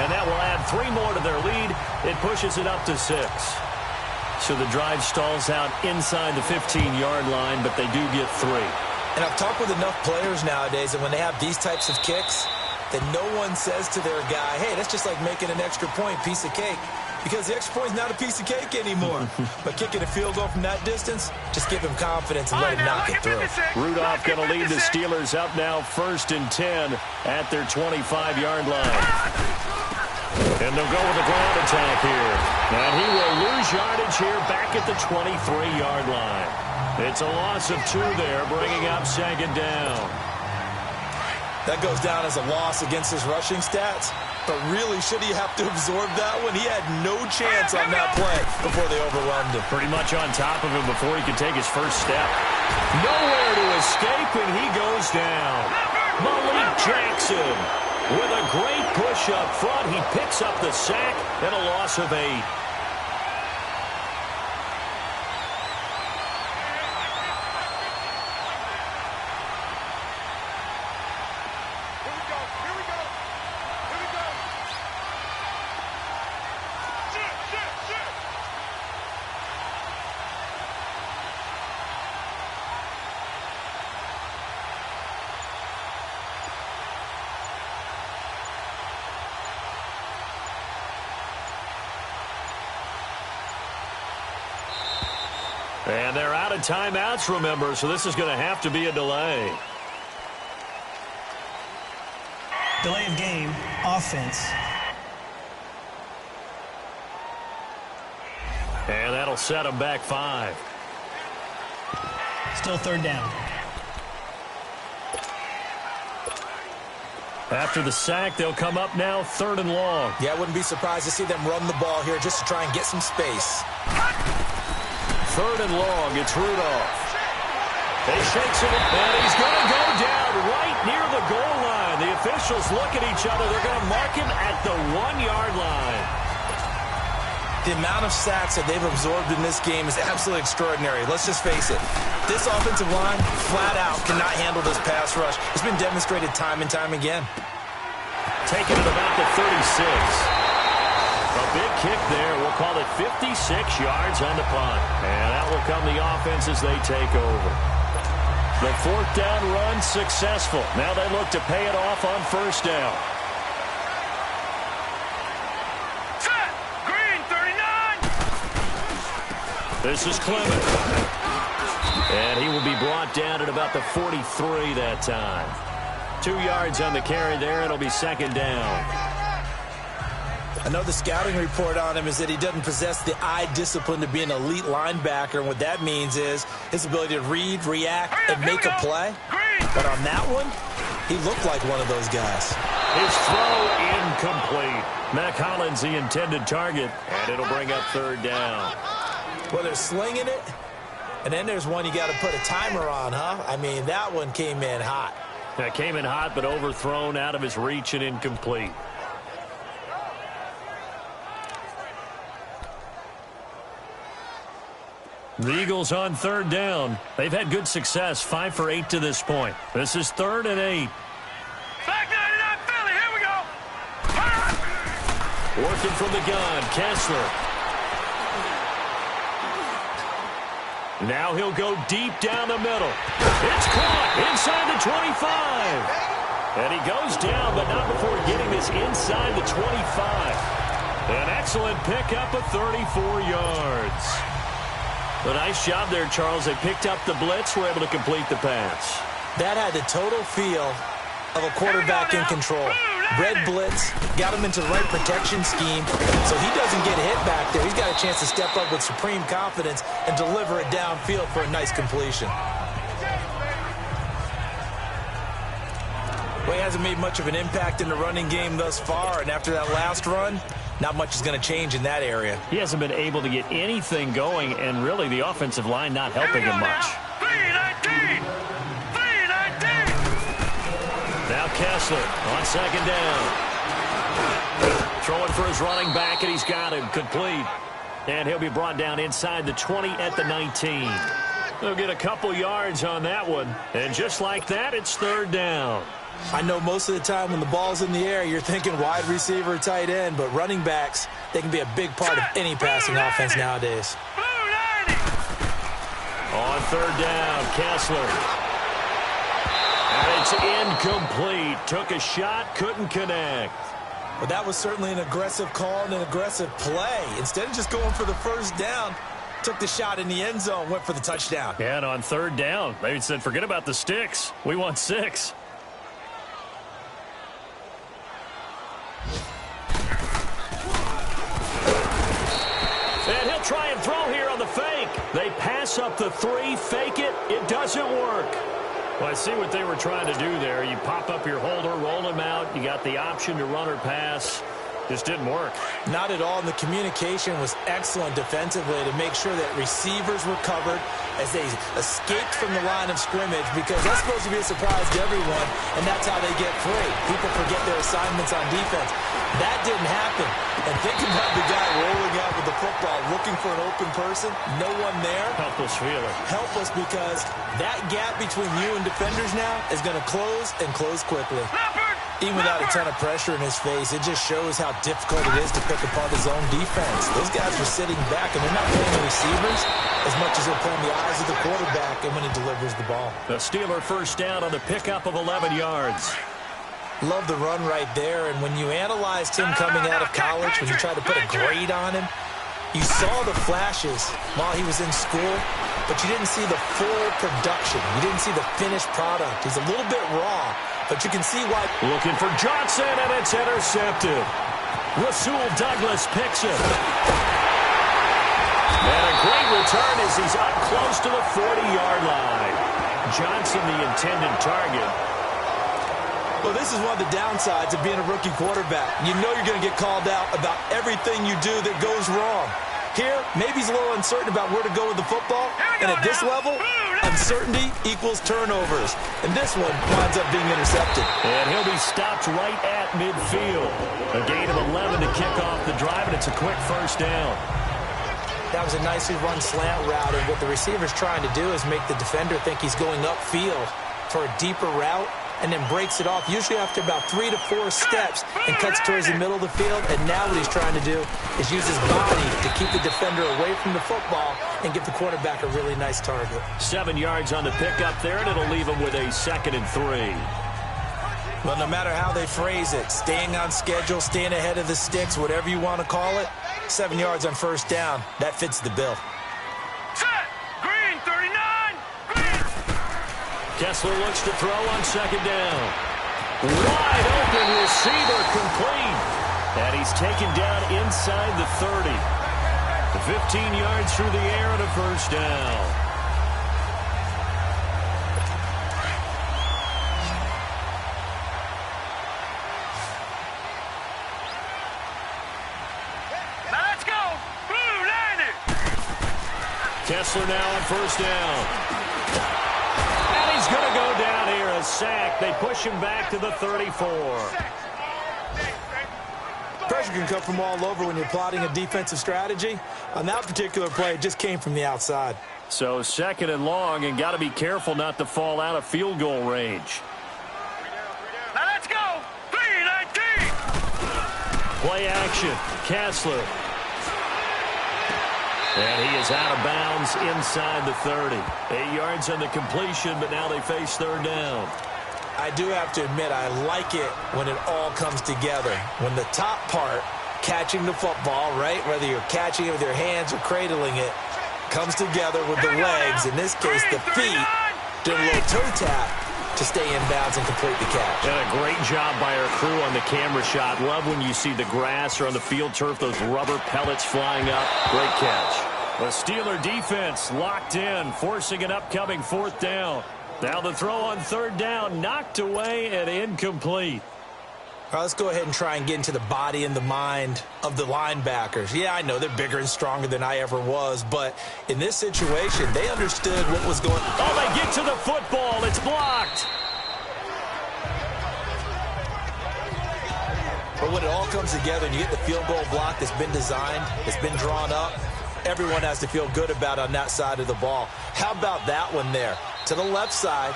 And that will add 3 more to their lead. It pushes it up to 6. So the drive stalls out inside the 15-yard line, but they do get 3. And I've talked with enough players nowadays, and when they have these types of kicks, that no one says to their guy, hey, that's just like making an extra point, piece of cake. Because the extra point's not a piece of cake anymore. But kicking a field goal from that distance, just give him confidence and let him knock it through. Rudolph going to lead the Steelers up now 1st and 10 at their 25-yard line. And they'll go with a ground attack here. And he will lose yardage here back at the 23-yard line. It's a loss of 2 there, bringing up 2nd down. That goes down as a loss against his rushing stats. But really, should he have to absorb that one? He had no chance on that play before they overwhelmed him. Pretty much on top of him before he could take his first step. Nowhere to escape, and he goes down. Malik Jackson with a great push up front. He picks up the sack and a loss of 8. And they're out of timeouts, remember, so this is going to have to be a delay. Delay of game, offense. And that'll set them back 5. Still 3rd down. After the sack, they'll come up now 3rd and long. Yeah, I wouldn't be surprised to see them run the ball here just to try and get some space. 3rd and long, it's Rudolph. He shakes it, and he's going to go down right near the goal line. The officials look at each other. They're going to mark him at the 1-yard line. The amount of sacks that they've absorbed in this game is absolutely extraordinary. Let's just face it. This offensive line, flat out, cannot handle this pass rush. It's been demonstrated time and time again. Taking it about the 36. A big kick there. We'll call it 56 yards on the punt. And that will come the offense as they take over. The 4th down run successful. Now they look to pay it off on 1st down. Set. Green 39. This is Clement. And he will be brought down at about the 43 that time. 2 yards on the carry there. It'll be 2nd down. I know the scouting report on him is that he doesn't possess the eye discipline to be an elite linebacker, and what that means is his ability to read, react, and make a play. But on that one, He looked like one of those guys. His throw incomplete. Mac Hollins the intended target, and it'll bring up third down. Well, they're slinging it, and then there's one you got to put a timer on, huh? I mean, that one came in hot. That came in hot, but overthrown, out of his reach, and incomplete. The Eagles on third down. They've had good success, 5 for 8 to this point. This is 3rd and 8. Back 99 Philly, here we go. Working from the gun, Kessler. Now he'll go deep down the middle. It's caught inside the 25. And he goes down, but not before getting this inside the 25. An excellent pickup of 34 yards. A nice job there, Charles. They picked up the blitz, were able to complete the pass. That had the total feel of a quarterback in control. Red blitz, got him into the right protection scheme, so he doesn't get hit back there. He's got a chance to step up with supreme confidence and deliver it downfield for a nice completion. Well, he hasn't made much of an impact in the running game thus far, and after that last run, not much is going to change in that area. He hasn't been able to get anything going, and really the offensive line not helping him much. 319. 319. Now Kessler on second down. Throwing for his running back, and he's got him complete. And he'll be brought down inside the 20 at the 19. They'll get a couple yards on that one. And just like that, it's third down. I know most of the time when the ball's in the air, you're thinking wide receiver, tight end, but running backs, they can be a big part of any passing offense nowadays. On third down, Kessler. And it's incomplete. Took a shot, couldn't connect. But that was certainly an aggressive call and an aggressive play. Instead of just going for the first down, took the shot in the end zone, went for the touchdown. Yeah, and on third down, they said, forget about the sticks. We want 6. And he'll try and throw here on the fake. They pass up the 3, fake it. It doesn't work. Well, I see what they were trying to do there. You pop up your holder, roll him out. You got the option to run or pass. Just didn't work. Not at all. And the communication was excellent defensively to make sure that receivers were covered as they escaped from the line of scrimmage, because that's supposed to be a surprise to everyone, and that's how they get free. People forget their assignments on defense. That didn't happen. And think about the guy rolling out with the football, looking for an open person, no one there. Helpless feeling. Helpless, because that gap between you and defenders now is going to close and close quickly. Even without a ton of pressure in his face, it just shows how difficult it is to pick apart his own defense. Those guys are sitting back, and they're not playing the receivers as much as they're playing the eyes of the quarterback and when he delivers the ball. The Steeler first down on the pickup of 11 yards. Love the run right there, and when you analyzed him coming out of college, when you tried to put a grade on him, you saw the flashes while he was in school, but you didn't see the full production. You didn't see the finished product. He's a little bit raw, but you can see why. Looking for Johnson, and it's intercepted. Rasul Douglas picks it. And a great return as he's up close to the 40-yard line. Johnson, the intended target. Well, this is one of the downsides of being a rookie quarterback. You know you're going to get called out about everything you do that goes wrong. Here, maybe he's a little uncertain about where to go with the football, and at this level, uncertainty equals turnovers. And this one winds up being intercepted. And he'll be stopped right at midfield. A gain of 11 to kick off the drive, and it's a quick first down. That was a nicely run slant route, and what the receiver's trying to do is make the defender think he's going upfield for a deeper route, and then breaks it off, usually after about 3 to 4 steps, and cuts towards the middle of the field. And now what he's trying to do is use his body to keep the defender away from the football and give the quarterback a really nice target. 7 yards on the pickup there, and it'll leave him with a 2nd and 3. Well, no matter how they phrase it, staying on schedule, staying ahead of the sticks, whatever you want to call it, 7 yards on first down, that fits the bill. Set. Green, 39. Kessler looks to throw on second down. Wide open receiver complete. And he's taken down inside the 30. 15 yards through the air and a first down. Kessler now on first down. And he's going to go down here, a sack. They push him back to the 34. Pressure can come from all over when you're plotting a defensive strategy. On that particular play, it just came from the outside. So 2nd and long, and got to be careful not to fall out of field goal range. Now let's go. 3-19. Play action. Kessler. And he is out of bounds inside the 30. 8 yards on the completion, but now they face 3rd down. I do have to admit, I like it when it all comes together. When the top part, catching the football, right, whether you're catching it with your hands or cradling it, comes together with the legs, in this case the feet, doing a little toe tap to stay in bounds and complete the catch. And a great job by our crew on the camera shot. Love when you see the grass or on the field turf, those rubber pellets flying up. Great catch. The Steeler defense locked in, forcing an upcoming 4th down. Now the throw on 3rd down, knocked away and incomplete. All right, let's go ahead and try and get into the body and the mind of the linebackers. Yeah, I know they're bigger and stronger than I ever was, but in this situation, they understood what was going on. Oh, they get to the football. It's blocked. But when it all comes together and you get the field goal block that's been designed, that's been drawn up, everyone has to feel good about on that side of the ball. How about that one there? To the left side,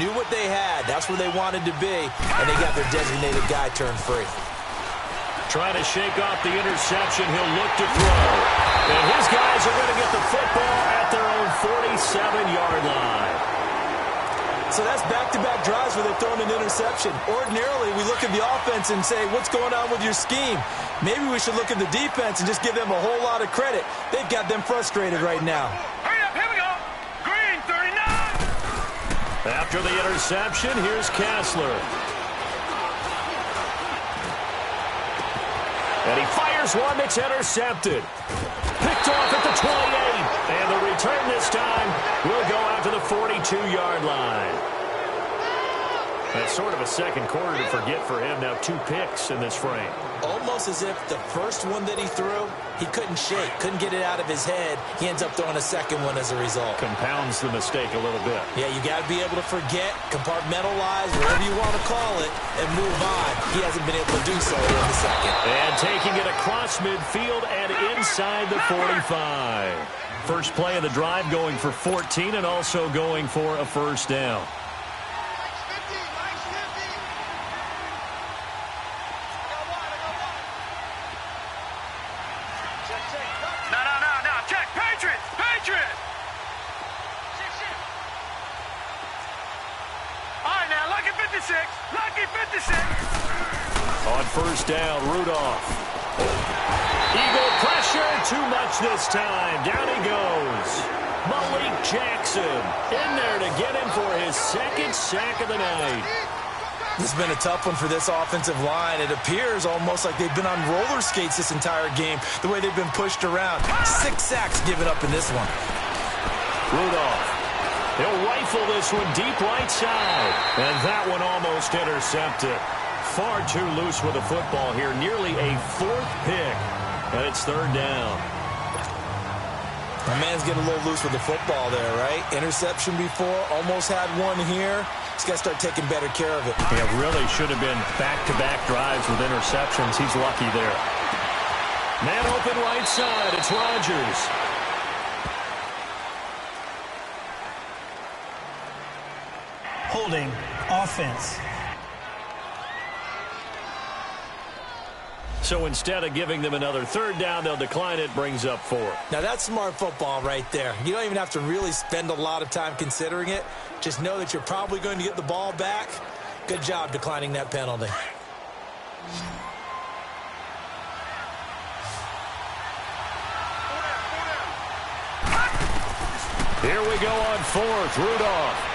knew what they had. That's where they wanted to be, and they got their designated guy turned free. Trying to shake off the interception. He'll look to throw. And his guys are going to get the football at their own 47-yard line. So that's back-to-back drives where they've thrown an interception. Ordinarily, we look at the offense and say, what's going on with your scheme? Maybe we should look at the defense and just give them a whole lot of credit. They've got them frustrated right now. Hurry up, here we go. Green 39. After the interception, here's Kessler. And he fires one that's intercepted. Picked off at the 28. And the return this time will go out to the 42-yard line. That's sort of a second quarter to forget for him. Now 2 picks in this frame. Almost as if the first one that he threw, he couldn't shake, couldn't get it out of his head. He ends up throwing a second one as a result. Compounds the mistake a little bit. Yeah, you got to be able to forget, compartmentalize, whatever you want to call it, and move on. He hasn't been able to do so in the second. And taking it across midfield and inside the 45. First play of the drive going for 14 and also going for a first down. Lucky 56. On first down, Rudolph. Eagle pressure, too much this time. Down he goes. Malik Jackson in there to get him for his 2nd sack of the night. This has been a tough one for this offensive line. It appears almost like they've been on roller skates this entire game, the way they've been pushed around. 6 sacks given up in this one. Rudolph. He'll rifle this one deep right side. And that one almost intercepted. Far too loose with the football here. Nearly a 4th pick. And it's 3rd down. My man's getting a little loose with the football there, right? Interception before. Almost had one here. He's got to start taking better care of it. Yeah, really should have been back-to-back drives with interceptions. He's lucky there. Man open right side. It's Rodgers. Holding offense. So instead of giving them another 3rd down, they'll decline it, brings up 4. Now that's smart football right there. You don't even have to really spend a lot of time considering it. Just know that you're probably going to get the ball back. Good job declining that penalty. Here we go on 4th, Rudolph.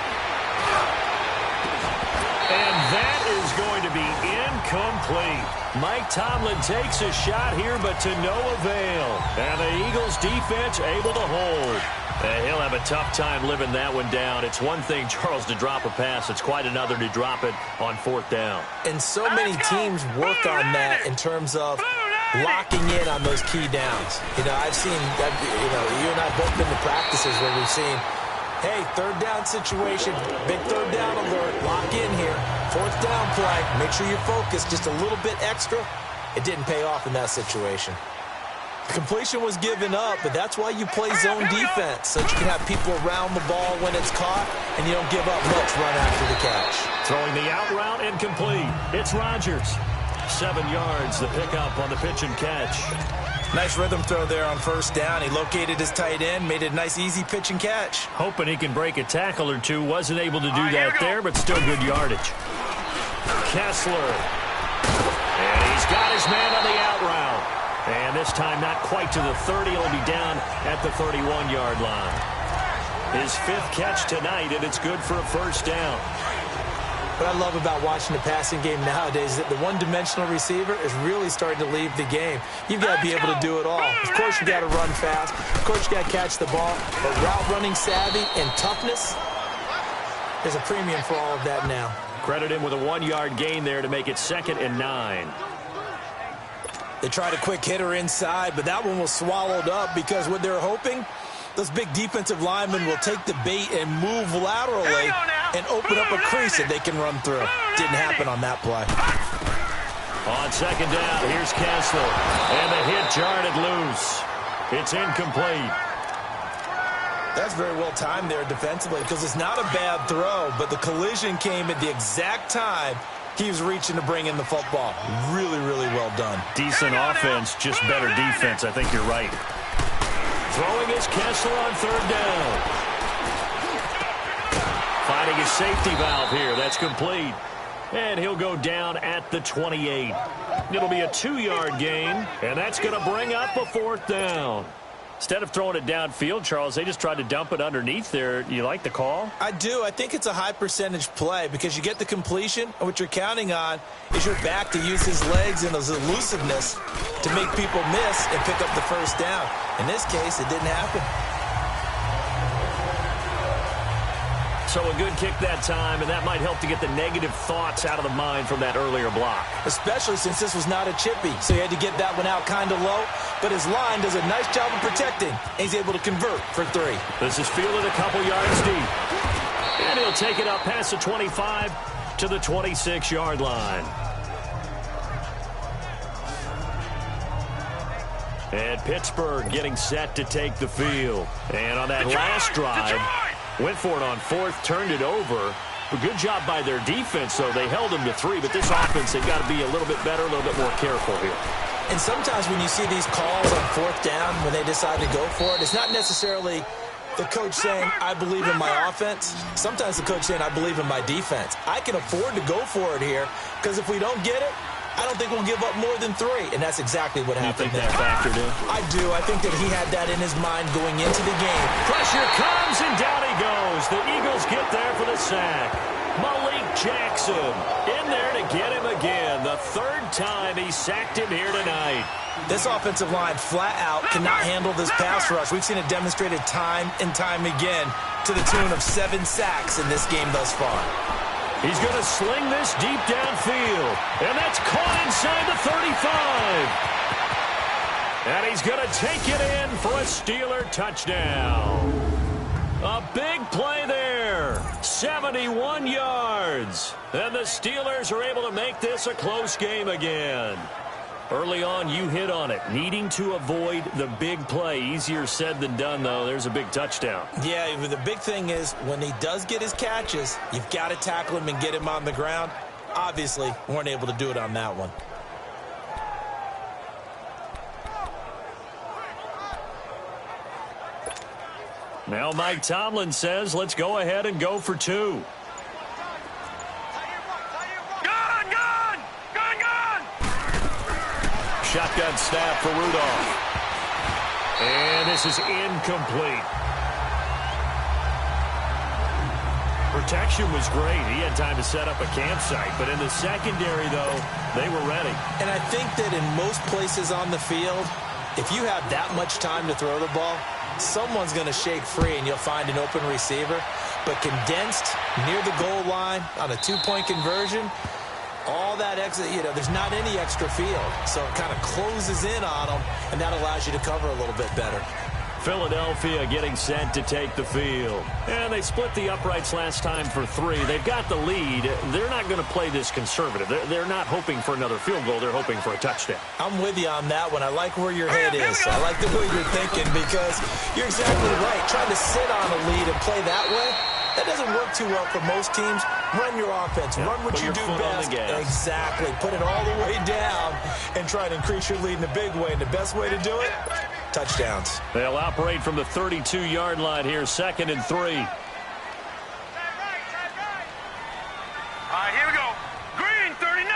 And that is going to be incomplete. Mike Tomlin takes a shot here, but to no avail. And the Eagles defense able to hold. And he'll have a tough time living that one down. It's one thing, Charles, to drop a pass. It's quite another to drop it on 4th down. And so many teams work on that in terms of locking in on those key downs. I've seen, you and I both been to practices where we've seen, hey, third down situation, big third down alert, lock in here, fourth down play, make sure you focus just a little bit extra. It didn't pay off in that situation. Completion was given up, but that's why you play zone defense, so that you can have people around the ball when it's caught, and you don't give up much run after the catch. Throwing the out route incomplete. It's Rodgers. 7 yards, the pickup on the pitch and catch. Nice rhythm throw there on first down. He located his tight end, made it a nice, easy pitch and catch. Hoping he can break a tackle or two. Wasn't able to do that there, but still good yardage. Kessler. And he's got his man on the out route. And this time not quite to the 30. He'll be down at the 31-yard line. His 5th catch tonight, and it's good for a first down. What I love about watching the passing game nowadays is that the one-dimensional receiver is really starting to leave the game. You've got to be able to do it all. Of course, you got to run fast. Of course, you got to catch the ball. But route running savvy and toughness, there's a premium for all of that now. Credit him with a 1-yard gain there to make it 2nd and 9. They tried a quick hitter inside, but that one was swallowed up because what they're hoping, those big defensive linemen will take the bait and move laterally and open up a crease that they can run through. Didn't happen on that play. On 2nd down, here's Kessler. And the hit jarred it loose. It's incomplete. That's very well timed there defensively because it's not a bad throw, but the collision came at the exact time he was reaching to bring in the football. Really, really well done. Decent offense, just better defense. I think you're right. Throwing is Kessler on 3rd down. Finding his safety valve here. That's complete. And he'll go down at the 28. It'll be a 2-yard gain, and that's going to bring up a 4th down. Instead of throwing it downfield, Charles, they just tried to dump it underneath there. You like the call? I do. I think it's a high-percentage play because you get the completion, and what you're counting on is your back to use his legs and his elusiveness to make people miss and pick up the first down. In this case, it didn't happen. So a good kick that time, and that might help to get the negative thoughts out of the mind from that earlier block. Especially since this was not a chippy, so he had to get that one out kind of low. But his line does a nice job of protecting, and he's able to convert for 3. This is fielded a couple yards deep. And he'll take it up past the 25 to the 26-yard line. And Pittsburgh getting set to take the field. And on that last drive, went for it on 4th, turned it over. A good job by their defense, though. They held them to 3, but this offense, they've got to be a little bit better, a little bit more careful here. And sometimes when you see these calls on 4th down, when they decide to go for it, it's not necessarily the coach saying, I believe in my offense. Sometimes the coach saying, I believe in my defense. I can afford to go for it here, because if we don't get it, I don't think we'll give up more than 3, and that's exactly what happened there. You think that factored in? I do. I think that he had that in his mind going into the game. Pressure comes, and down he goes. The Eagles get there for the sack. Malik Jackson in there to get him again. The 3rd time he sacked him here tonight. This offensive line flat out cannot handle this pass rush. We've seen it demonstrated time and time again to the tune of 7 sacks in this game thus far. He's going to sling this deep downfield. And that's caught inside the 35. And he's going to take it in for a Steeler touchdown. A big play there. 71 yards. And the Steelers are able to make this a close game again. Early on, you hit on it. Needing to avoid the big play. Easier said than done, though. There's a big touchdown. Yeah, the big thing is when he does get his catches, you've got to tackle him and get him on the ground. Obviously, weren't able to do it on that one. Now Mike Tomlin says, let's go ahead and go for 2. Shotgun snap for Rudolph. And this is incomplete. Protection was great. He had time to set up a campsite. But in the secondary, though, they were ready. And I think that in most places on the field, if you have that much time to throw the ball, someone's going to shake free and you'll find an open receiver. But condensed near the goal line on a 2-point conversion, All that extra, there's not any extra field. So it kind of closes in on them, and that allows you to cover a little bit better. Philadelphia getting set to take the field. And they split the uprights last time for 3. They've got the lead. They're not going to play this conservative. They're not hoping for another field goal. They're hoping for a touchdown. I'm with you on that one. I like where your head is. I like the way you're thinking because you're exactly right. Trying to sit on a lead and play that way, that doesn't work too well for most teams. Run your offense. Run what you do best. Exactly. Put it all the way down and try to increase your lead in a big way. And the best way to do it, touchdowns. They'll operate from the 32-yard line here, 2nd and 3. All right, here we go. Green, 39.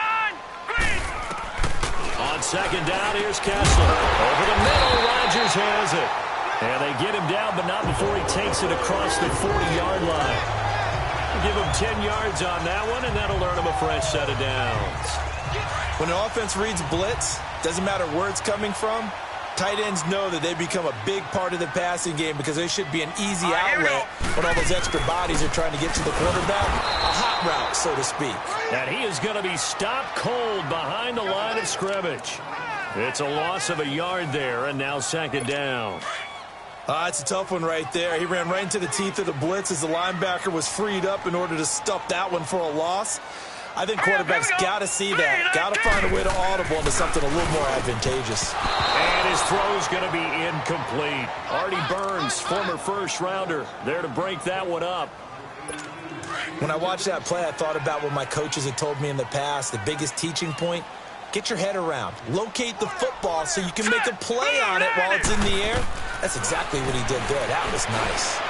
Green. On 2nd down, here's Kessler. Over the middle, Rodgers has it. And they get him down, but not before he takes it across the 40-yard line. Give him 10 yards on that one, and that'll earn him a fresh set of downs. When an offense reads blitz, doesn't matter where it's coming from, tight ends know that they become a big part of the passing game because they should be an easy outlet when all those extra bodies are trying to get to the quarterback. A hot route, so to speak. And he is going to be stopped cold behind the line of scrimmage. It's a loss of a yard there, and now 2nd down. It's a tough one right there. He ran right into the teeth of the blitz as the linebacker was freed up in order to stuff that one for a loss. I think quarterbacks got to see that. Got to find a way to audible into something a little more advantageous. And his throw's going to be incomplete. Artie Burns, former first-rounder, there to break that one up. When I watched that play, I thought about what my coaches had told me in the past. The biggest teaching point, get your head around. Locate the football so you can make a play on it while it's in the air. That's exactly what he did there. That was nice.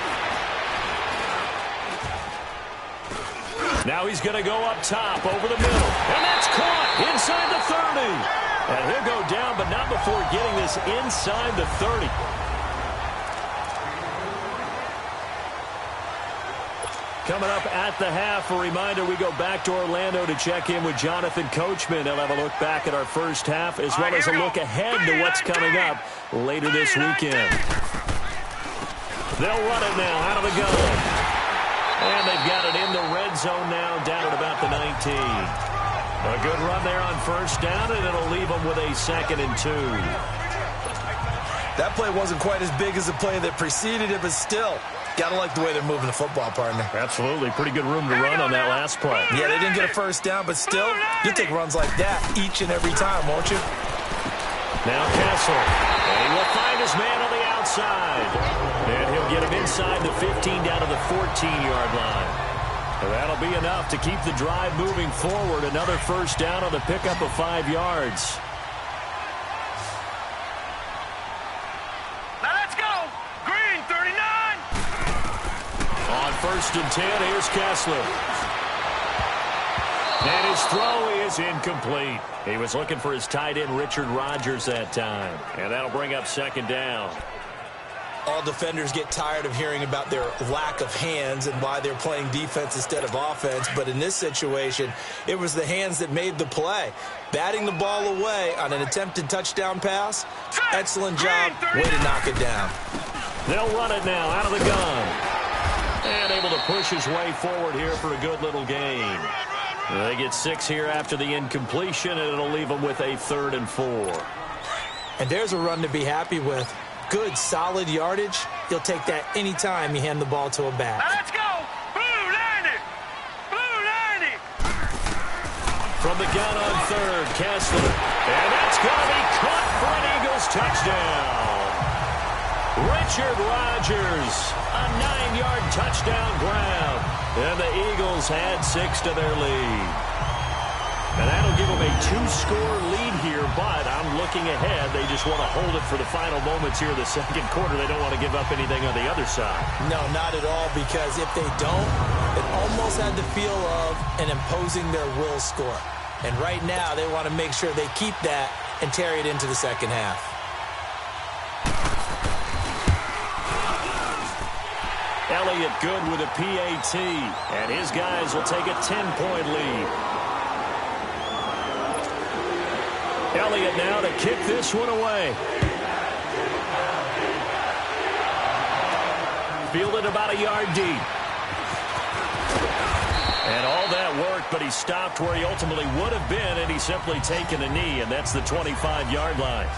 Now he's going to go up top over the middle. And that's caught inside the 30. And he'll go down, but not before getting this inside the 30. Coming up at the half, a reminder, we go back to Orlando to check in with Jonathan Coachman. He'll have a look back at our first half as well as a look ahead to what's coming up later this weekend. They'll run it now out of the gun. And they've got it in the red zone now, down at about the 19. A good run there on 1st down, and it'll leave them with a 2nd and 2. That play wasn't quite as big as the play that preceded it, but still, got to like the way they're moving the football, partner. Absolutely. Pretty good room to run on that last play. Yeah, they didn't get a 1st down, but still, you'll take runs like that each and every time, won't you? Now Kessler. And he will find his man on the outside. And he'll get him inside the 15 down to the 14-yard line. And that'll be enough to keep the drive moving forward. Another 1st down on the pickup of 5 yards. Now let's go. Green, 39. On 1st and 10, here's Kessler. And his throw is incomplete. He was looking for his tight end, Richard Rodgers, that time. And that'll bring up 2nd down. All defenders get tired of hearing about their lack of hands and why they're playing defense instead of offense. But in this situation, it was the hands that made the play. Batting the ball away on an attempted touchdown pass. Excellent job. Way to knock it down. They'll run it now out of the gun. And able to push his way forward here for a good little gain. They get 6 here after the incompletion, and it'll leave them with a 3rd and 4. And there's a run to be happy with. Good, solid yardage. You'll take that anytime you hand the ball to a back. Now let's go. Blue 90. Blue 90. From the gun on 3rd, Kessler. And that's going to be caught for an Eagles touchdown. Richard Rodgers, a 9-yard touchdown grab. And the Eagles had 6 to their lead. And that'll give them a 2-score lead here, but I'm looking ahead. They just want to hold it for the final moments here in the 2nd quarter. They don't want to give up anything on the other side. No, not at all, because if they don't, it almost had the feel of an imposing their will score. And right now, they want to make sure they keep that and carry it into the 2nd half. Elliott good with a PAT, and his guys will take a 10-point lead. Elliott now to kick this one away. Fielded about a yard deep. And all that work but he stopped where he ultimately would have been, and he's simply taken a knee, and that's the 25-yard line.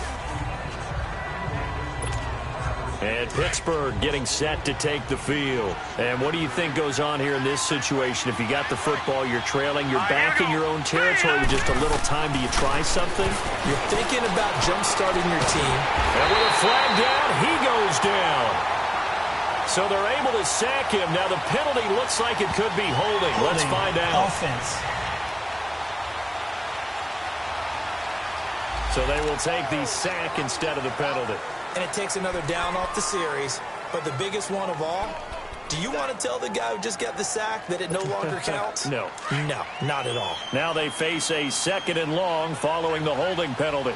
And Pittsburgh getting set to take the field. And what do you think goes on here in this situation? If you got the football, you're trailing, you're back in your own territory with just a little time. Do you try something? You're thinking about jump-starting your team. And with a flag down, he goes down. So they're able to sack him. Now the penalty looks like it could be holding. Let's find out. Offense. So they will take the sack instead of the penalty. And it takes another down off the series. But the biggest one of all, do you want to tell the guy who just got the sack that it no longer counts? No. No, not at all. Now they face a 2nd and long following the holding penalty.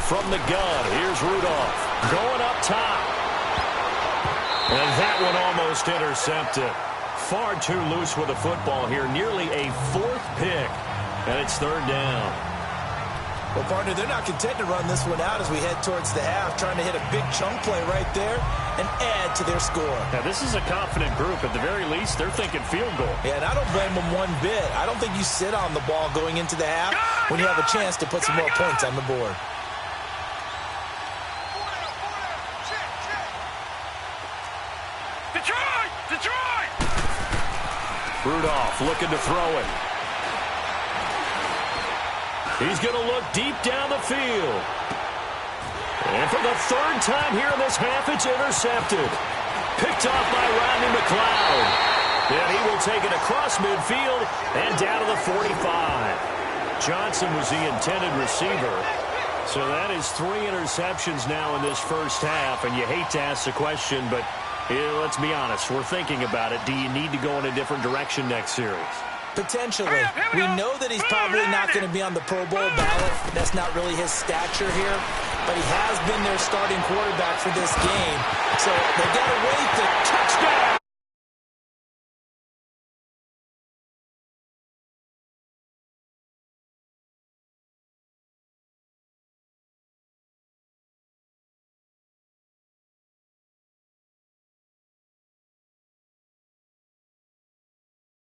From the gun, here's Rudolph. Going up top. And that one almost intercepted. Far too loose with the football here. Nearly a 4th pick. And it's 3rd down. Well, partner, they're not content to run this one out as we head towards the half, trying to hit a big chunk play right there and add to their score. Now, this is a confident group. At the very least, they're thinking field goal. Yeah, and I don't blame them one bit. I don't think you sit on the ball going into the half when you have a chance to put some more points on the board. Detroit! Rudolph looking to throw it. He's going to look deep down the field. And for the 3rd time here in this half, it's intercepted. Picked off by Rodney McLeod. And he will take it across midfield and down to the 45. Johnson was the intended receiver. So that is 3 interceptions now in this first half. And you hate to ask the question, but let's be honest. We're thinking about it. Do you need to go in a different direction next series? Potentially. We know that he's probably not going to be on the Pro Bowl ballot. That's not really his stature here. But he has been their starting quarterback for this game. So they got to wait the touchdown.